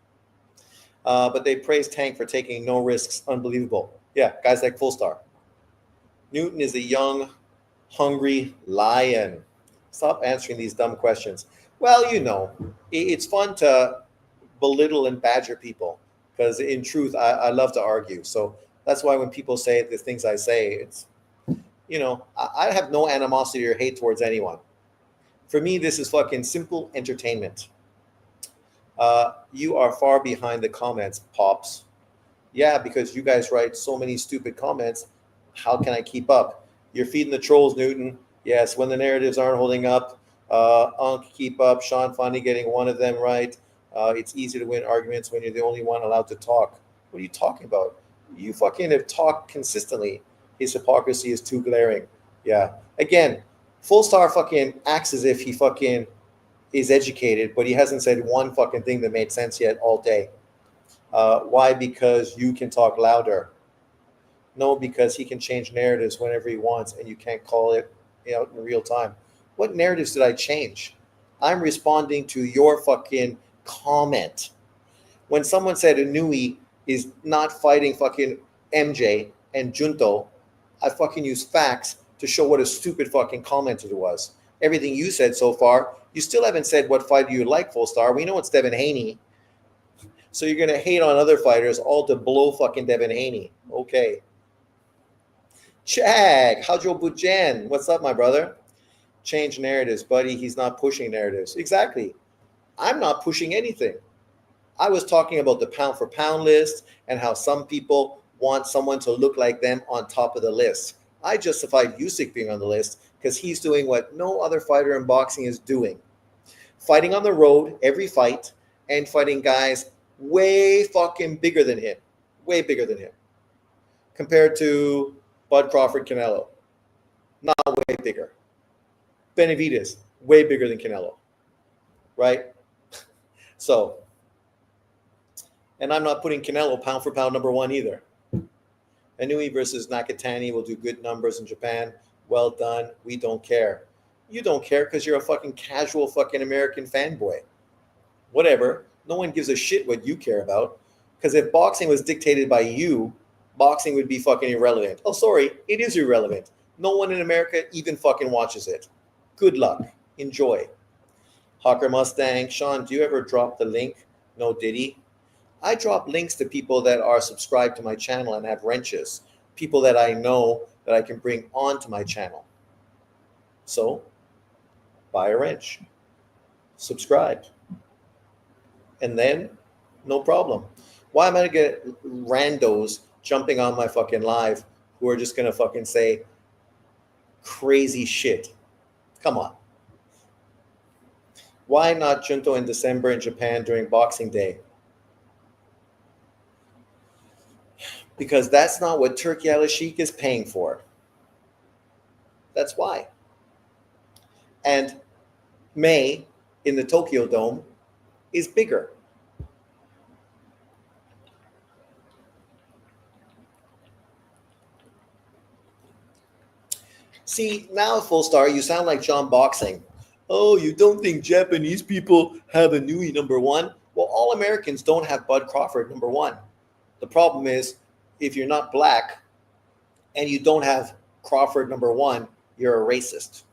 [SPEAKER 1] But they praise Tank for taking no risks. Unbelievable. Yeah, guys like Full Star. Newton is a young, hungry lion. Stop answering these dumb questions. Well, it's fun to belittle and badger people because in truth, I love to argue. So that's why when people say the things I say, it's, I have no animosity or hate towards anyone. For me, this is fucking simple entertainment. You are far behind the comments, Pops. Yeah, because you guys write so many stupid comments. How can I keep up? You're feeding the trolls, Newton. Yes, when the narratives aren't holding up, Unk, keep up. Sean finally getting one of them right. It's easy to win arguments when you're the only one allowed to talk. What are you talking about? You fucking have talked consistently. His hypocrisy is too glaring. Yeah. Again, Full Star fucking acts as if he fucking is educated, but he hasn't said one fucking thing that made sense yet all day. Why? Because you can talk louder. No, because he can change narratives whenever he wants, and you can't call it in real time. What narratives did I change? I'm responding to your fucking comment. When someone said Inui is not fighting fucking MJ and Junto, I fucking use facts to show what a stupid fucking comment it was. Everything you said so far, you still haven't said what fighter you like, Full Star. We know it's Devin Haney. So you're going to hate on other fighters all to blow fucking Devin Haney. Okay. Chag, Hajo Bujan, what's up, my brother? Change narratives, buddy. He's not pushing narratives. Exactly. I'm not pushing anything. I was talking about the pound for pound list and how some people want someone to look like them on top of the list. I justified Usyk being on the list because he's doing what no other fighter in boxing is doing. Fighting on the road every fight and fighting guys way fucking bigger than him. Way bigger than him. Compared to Bud Crawford, Canelo. Not way bigger. Benavidez, way bigger than Canelo. Right? So, and I'm not putting Canelo pound for pound number one either. Inui versus Nakatani will do good numbers in Japan. Well done. We don't care. You don't care because you're a fucking casual fucking American fanboy. Whatever. No one gives a shit what you care about. Because if boxing was dictated by you, boxing would be fucking irrelevant. Oh, sorry. It is irrelevant. No one in America even fucking watches it. Good luck. Enjoy. Hawker Mustang. Sean, do you ever drop the link? No, did he? I drop links to people that are subscribed to my channel and have wrenches. People that I know that I can bring onto my channel. So, buy a wrench. Subscribe. And then, no problem. Why am I going to get randos jumping on my fucking live who are just going to fucking say crazy shit? Come on. Why not Junto in December in Japan during Boxing Day? Because that's not what Turkey Al-Sheikh is paying for. That's why. And May in the Tokyo Dome is bigger. See, now, Full Star, you sound like John Boxing. Oh, you don't think Japanese people have a Nui number one? Well, all Americans don't have Bud Crawford number one. The problem is, if you're not black and you don't have Crawford number one, you're a racist.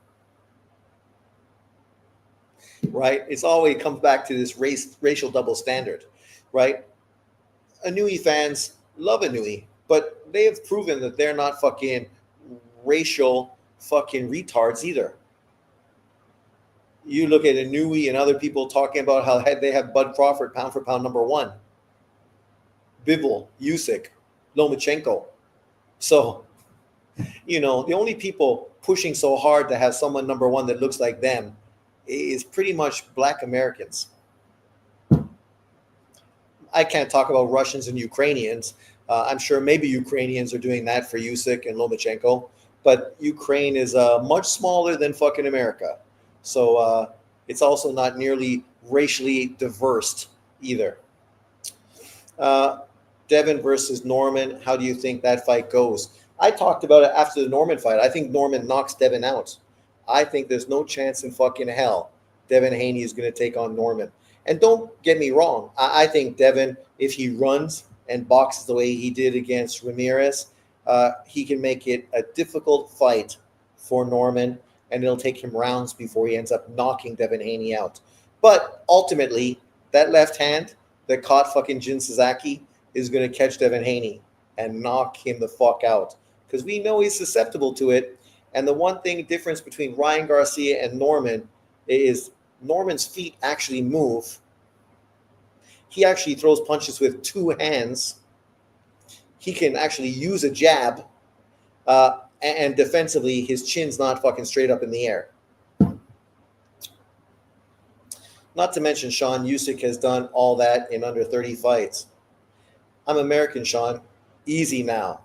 [SPEAKER 1] Right? It's always comes back to this racial double standard, right? Anui fans love Anui, but they have proven that they're not fucking racial fucking retards either. You look at Anui and other people talking about how they have Bud Crawford pound for pound number one, Bivol, Usyk, Lomachenko. So, the only people pushing so hard to have someone number one that looks like them is pretty much black Americans. I can't talk about Russians and Ukrainians. I'm sure maybe Ukrainians are doing that for Usyk and Lomachenko, but Ukraine is much smaller than fucking America. So it's also not nearly racially diverse either. Devin versus Norman, how do you think that fight goes? I talked about it after the Norman fight. I think Norman knocks Devin out. I think there's no chance in fucking hell Devin Haney is going to take on Norman. And don't get me wrong. I think Devin, if he runs and boxes the way he did against Ramirez, he can make it a difficult fight for Norman, and it'll take him rounds before he ends up knocking Devin Haney out. But ultimately, that left hand that caught fucking Jin Sasaki is going to catch Devin Haney and knock him the fuck out, because we know he's susceptible to it. And the one thing difference between Ryan Garcia and Norman is Norman's feet actually move. He actually throws punches with two hands. He can actually use a jab. And defensively, his chin's not fucking straight up in the air. Not to mention, Sean, Usyk has done all that in under 30 fights. I'm American, Sean. Easy now.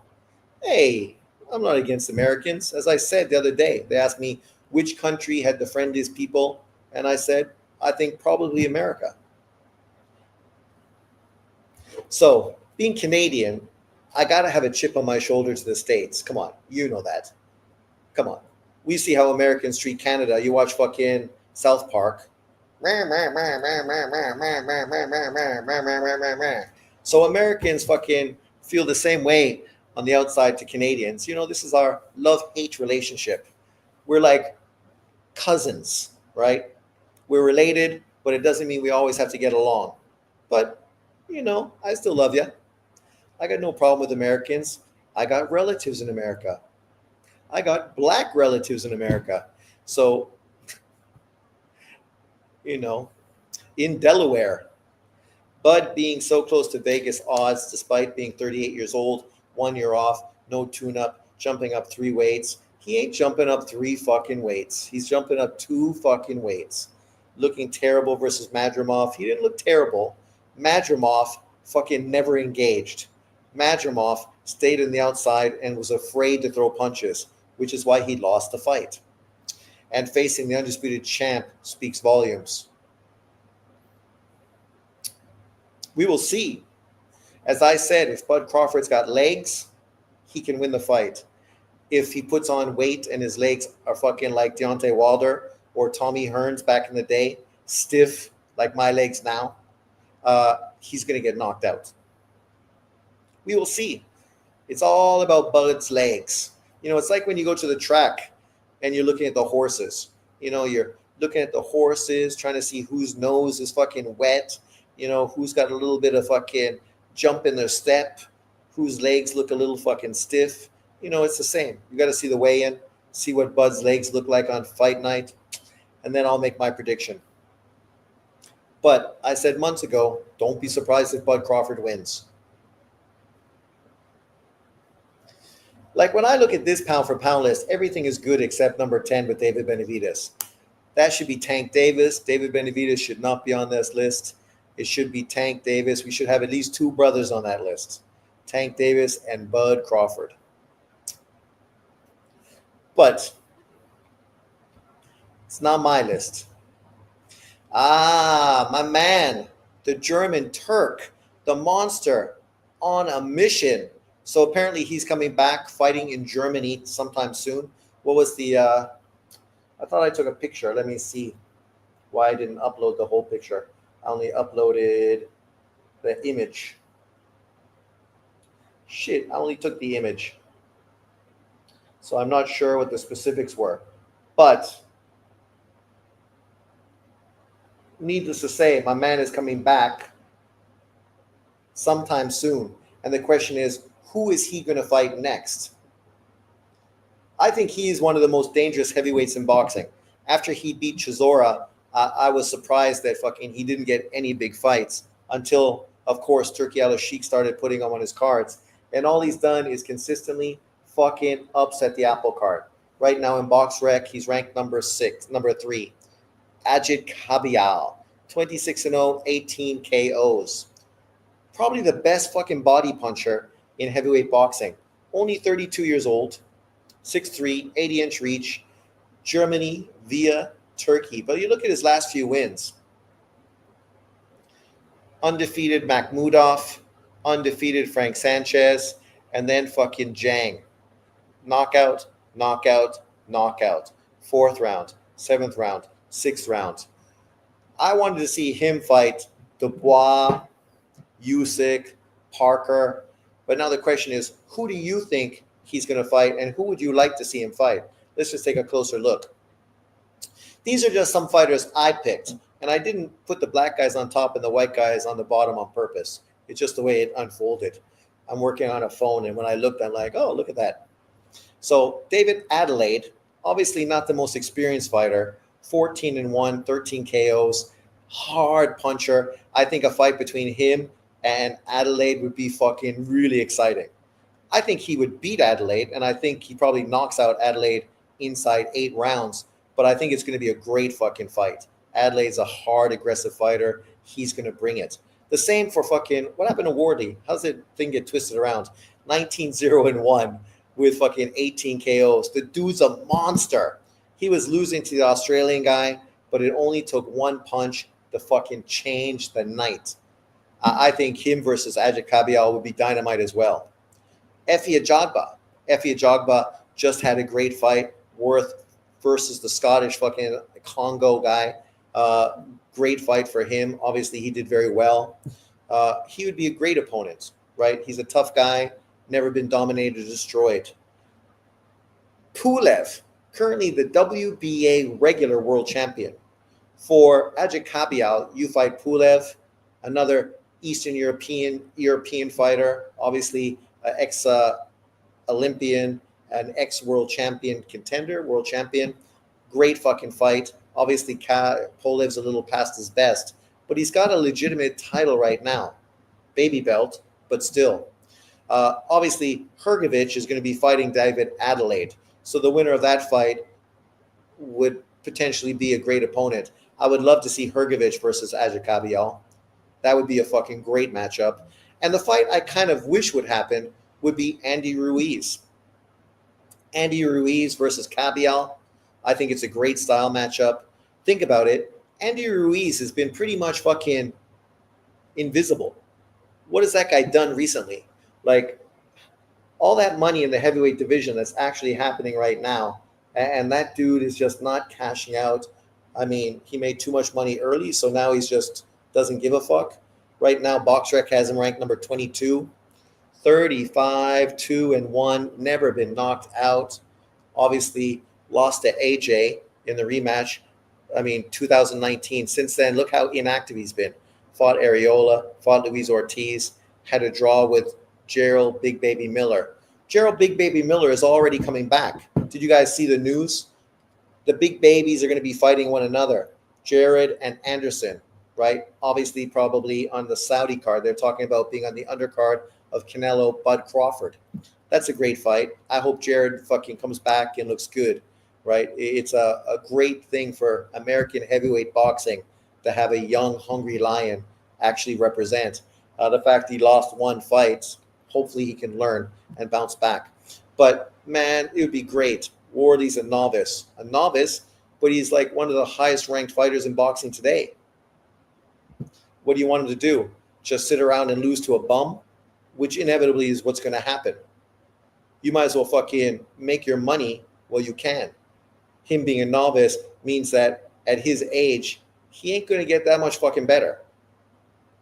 [SPEAKER 1] Hey, I'm not against Americans. As I said the other day, they asked me which country had the friendliest people, and I said, I think probably America. So, being Canadian, I got to have a chip on my shoulder to the States. Come on, you know that. Come on. We see how Americans treat Canada. You watch fucking South Park. So Americans fucking feel the same way on the outside to Canadians. This is our love-hate relationship. We're like cousins, right? We're related, but it doesn't mean we always have to get along. But, I still love you. I got no problem with Americans. I got relatives in America. I got black relatives in America. So, in Delaware, Bud being so close to Vegas odds, despite being 38 years old, 1 year off, no tune-up, jumping up 3 weights. He ain't jumping up 3 fucking weights. He's jumping up 2 fucking weights. Looking terrible versus Madrimov. He didn't look terrible. Madrimov fucking never engaged. Madrimov stayed on the outside and was afraid to throw punches, which is why he lost the fight. And facing the undisputed champ speaks volumes. We will see. As I said, if Bud Crawford's got legs, he can win the fight. If he puts on weight and his legs are fucking like Deontay Wilder or Tommy Hearns back in the day, stiff like my legs now, he's going to get knocked out. We will see. It's all about Bud's legs. It's like when you go to the track and you're looking at the horses. You're looking at the horses, trying to see whose nose is fucking wet, who's got a little bit of fucking jump in their step, whose legs look a little fucking stiff. It's the same. You got to see the weigh-in, see what Bud's legs look like on fight night, and then I'll make my prediction. But I said months ago, don't be surprised if Bud Crawford wins. Like when I look at this pound for pound list, everything is good except number 10 with David Benavidez. That should be Tank Davis. David Benavidez should not be on this list. It should be Tank Davis. We should have at least 2 brothers on that list. Tank Davis and Bud Crawford. But it's not my list. My man, the German Turk, the monster, on a mission. So apparently he's coming back fighting in Germany sometime soon. What was the? I thought I took a picture. Let me see why I didn't upload the whole picture. I only uploaded the image. Shit, I only took the image. So I'm not sure what the specifics were. But needless to say, my man is coming back sometime soon. And the question is, who is he going to fight next? I think he is one of the most dangerous heavyweights in boxing. After he beat Chisora, I was surprised that fucking he didn't get any big fights until, of course, Turki Al-Sheikh started putting him on his cards. And all he's done is consistently fucking upset the apple cart. Right now in BoxRec, he's ranked number 3. Ajit Kabial, 26-0, 18 KOs. Probably the best fucking body puncher in heavyweight boxing. Only 32 years old, 6'3", 80-inch reach, Germany via Turkey. But you look at his last few wins. Undefeated Makhmudov, undefeated Frank Sanchez, and then fucking Zhang. Knockout, knockout, knockout. 4th round, 7th round, 6th round. I wanted to see him fight Dubois, Usyk, Parker. But now the question is, who do you think he's going to fight, and who would you like to see him fight? Let's just take a closer look. These are just some fighters I picked, and I didn't put the black guys on top and the white guys on the bottom on purpose. It's just the way it unfolded. I'm working on a phone, and when I looked, I'm like, oh, look at that. So David Adelaide, obviously not the most experienced fighter, 14-1, 13 KOs, hard puncher. I think a fight between him and Adelaide would be fucking really exciting. I think he would beat Adelaide, and I think he probably knocks out Adelaide inside 8 rounds. But I think it's going to be a great fucking fight. Adelaide's a hard, aggressive fighter. He's going to bring it. The same for fucking, what happened to Wardley? How's that thing get twisted around? 19-0-1 with fucking 18 KOs. The dude's a monster. He was losing to the Australian guy, but it only took one punch to fucking change the night. I think him versus Ajit Kabial would be dynamite as well. Effie Ajagba just had a great fight. Worth versus the Scottish fucking Congo guy. Great fight for him. Obviously, he did very well. He would be a great opponent, right? He's a tough guy, never been dominated or destroyed. Pulev, currently the WBA regular world champion. For Ajit Kabial, you fight Pulev, another Eastern European fighter, obviously ex-Olympian, an ex-world champion contender, world champion. Great fucking fight. Obviously, Pulev's a little past his best, but he's got a legitimate title right now. Baby belt, but still. Obviously, Hrgovic is going to be fighting David Adelaide. So the winner of that fight would potentially be a great opponent. I would love to see Hrgovic versus Ajit Kabial. That would be a fucking great matchup. And the fight I kind of wish would happen would be Andy Ruiz. Andy Ruiz versus Kabial. I think it's a great style matchup. Think about it. Andy Ruiz has been pretty much fucking invisible. What has that guy done recently? Like, all that money in the heavyweight division that's actually happening right now, and that dude is just not cashing out. I mean, he made too much money early, so now he's just doesn't give a fuck. Right now, BoxRec has him ranked number 22. 35-2-1, never been knocked out. Obviously, lost to AJ in the rematch. 2019. Since then, look how inactive he's been. Fought Areola, fought Luis Ortiz, had a draw with Gerald Big Baby Miller. Gerald Big Baby Miller is already coming back. Did you guys see the news? The big babies are going to be fighting one another. Jared and Anderson, right? Obviously, probably on the Saudi card. They're talking about being on the undercard of Canelo Bud Crawford. That's a great fight. I hope Jared fucking comes back and looks good, right? It's a great thing for American heavyweight boxing to have a young, hungry lion actually represent. The fact he lost one fight, hopefully he can learn and bounce back. But, man, it would be great. Wardley's a novice, but he's like one of the highest ranked fighters in boxing today. What do you want him to do? Just sit around and lose to a bum? Which inevitably is what's going to happen. You might as well fucking make your money Well, you can. Him being a novice means that at his age, he ain't going to get that much fucking better.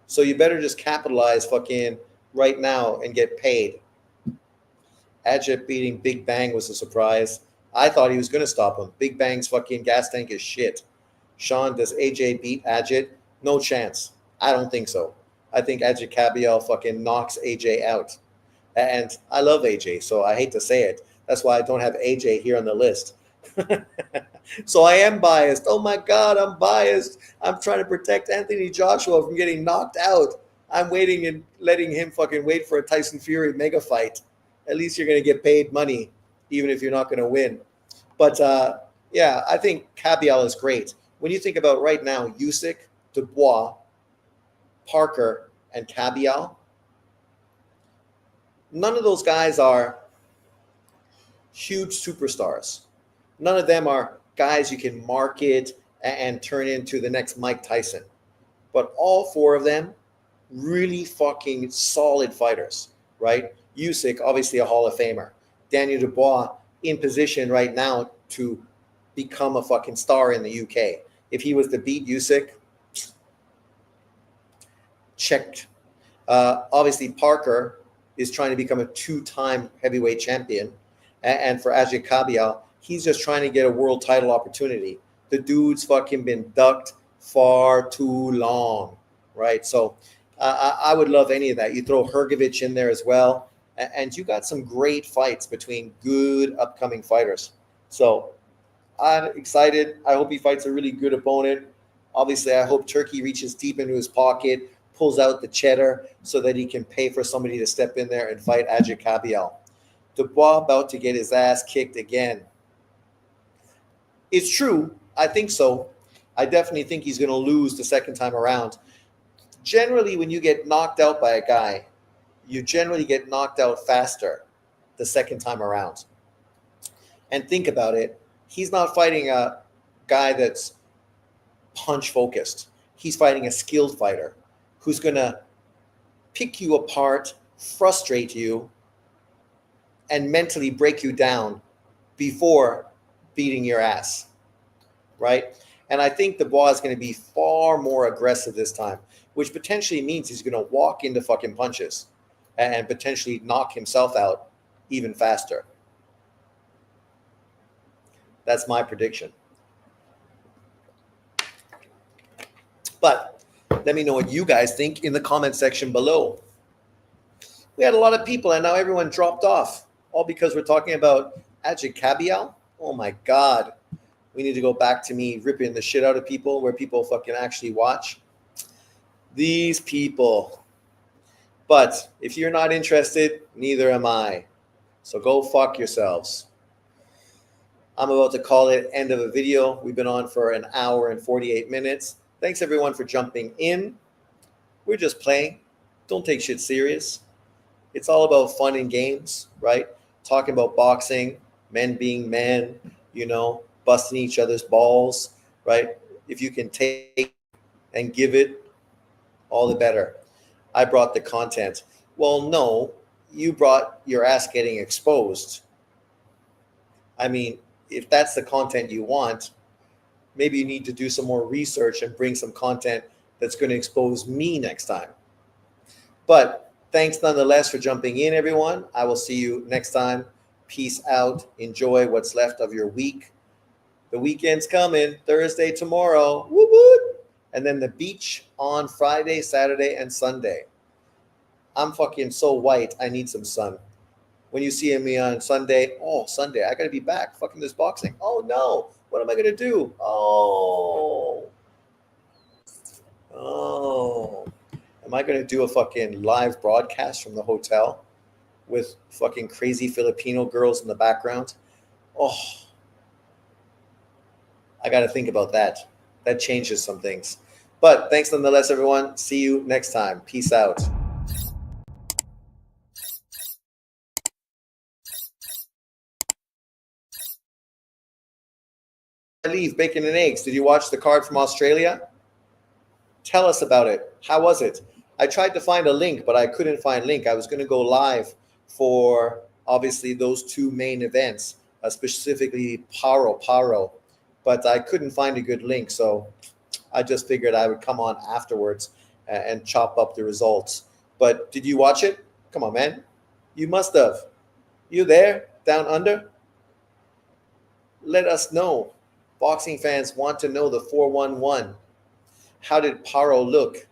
[SPEAKER 1] So you better just capitalize fucking right now and get paid. Ajit beating Big Bang was a surprise. I thought he was going to stop him. Big Bang's fucking gas tank is shit. Sean, does AJ beat Ajit? No chance. I don't think so. I think Ajit Kabiel fucking knocks AJ out. And I love AJ, so I hate to say it. That's why I don't have AJ here on the list. So I am biased. Oh my God, I'm biased. I'm trying to protect Anthony Joshua from getting knocked out. I'm waiting and letting him fucking wait for a Tyson Fury mega fight. At least you're going to get paid money, even if you're not going to win. But yeah, I think Kabiel is great. When you think about right now, Usyk, Dubois, Parker, and Kabiel, none of those guys are huge superstars. None of them are guys you can market and turn into the next Mike Tyson. But all four of them, really fucking solid fighters, right? Usyk, obviously a Hall of Famer. Daniel Dubois in position right now to become a fucking star in the UK. If he was to beat Usyk, checked. Obviously, Parker is trying to become a two-time heavyweight champion. And for Ajit Kabiel, he's just trying to get a world title opportunity. The dude's fucking been ducked far too long, right? So I would love any of that. You throw Hrgovic in there as well, and you got some great fights between good upcoming fighters. So I'm excited. I hope he fights a really good opponent. Obviously, I hope Turkey reaches deep into his pocket, pulls out the cheddar so that he can pay for somebody to step in there and fight Ajit Kabiel. Dubois about to get his ass kicked again. It's true. I think so. I definitely think he's going to lose the second time around. Generally, when you get knocked out by a guy, you generally get knocked out faster the second time around. And think about it. He's not fighting a guy that's punch focused. He's fighting a skilled fighter who's going to pick you apart, frustrate you, and mentally break you down before beating your ass, right? And I think Dubois is going to be far more aggressive this time, which potentially means he's going to walk into fucking punches and potentially knock himself out even faster. That's my prediction. But let me know what you guys think in the comment section below. We had a lot of people and now everyone dropped off, all because we're talking about Ajit Kabiel. Oh my God. We need to go back to me ripping the shit out of people where people fucking actually watch. These people. But if you're not interested, neither am I. So go fuck yourselves. I'm about to call it end of a video. We've been on for an hour and 48 minutes. Thanks everyone for jumping in. We're just playing. Don't take shit serious. It's all about fun and games, right? Talking about boxing, men being men, you know, busting each other's balls, right? If you can take and give it, all the better. I brought the content. Well, no, you brought your ass getting exposed. I mean, if that's the content you want, maybe you need to do some more research and bring some content that's going to expose me next time. But thanks nonetheless for jumping in, everyone. I will see you next time. Peace out. Enjoy what's left of your week. The weekend's coming. Thursday, tomorrow. Woo woo. And then the beach on Friday, Saturday, and Sunday. I'm fucking so white. I need some sun. When you see me on Sunday, oh, Sunday, I got to be back. Fucking this boxing. Oh, no. What am I going to do? Oh. Am I going to do a fucking live broadcast from the hotel with fucking crazy Filipino girls in the background? Oh. I got to think about that. That changes some things. But thanks nonetheless, everyone. See you next time. Peace out. I leave bacon and eggs. Did you watch the card from Australia? Tell us about it. How was it? I tried to find a link, but I couldn't find a link. I was going to go live for obviously those two main events, specifically Paro, but I couldn't find a good link, so I just figured I would come on afterwards and chop up the results. But did you watch it? Come on, man. You must have. You there, down under? Let us know. Boxing fans want to know the 411. How did Paro look?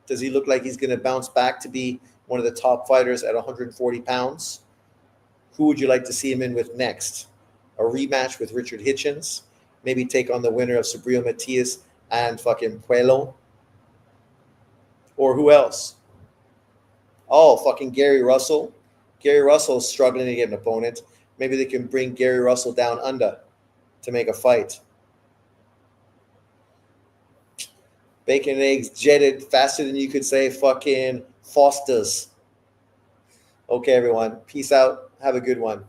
[SPEAKER 1] Does he look like he's going to bounce back to be one of the top fighters at 140 pounds? Who would you like to see him in with next? A rematch with Richard Hitchens? Maybe take on the winner of Subriel Matias and fucking Puello? Or who else? Oh, fucking Gary Russell. Gary Russell's struggling to get an opponent. Maybe they can bring Gary Russell down under to make a fight. Bacon and eggs jetted faster than you could say fucking Foster's. Okay, everyone. Peace out. Have a good one.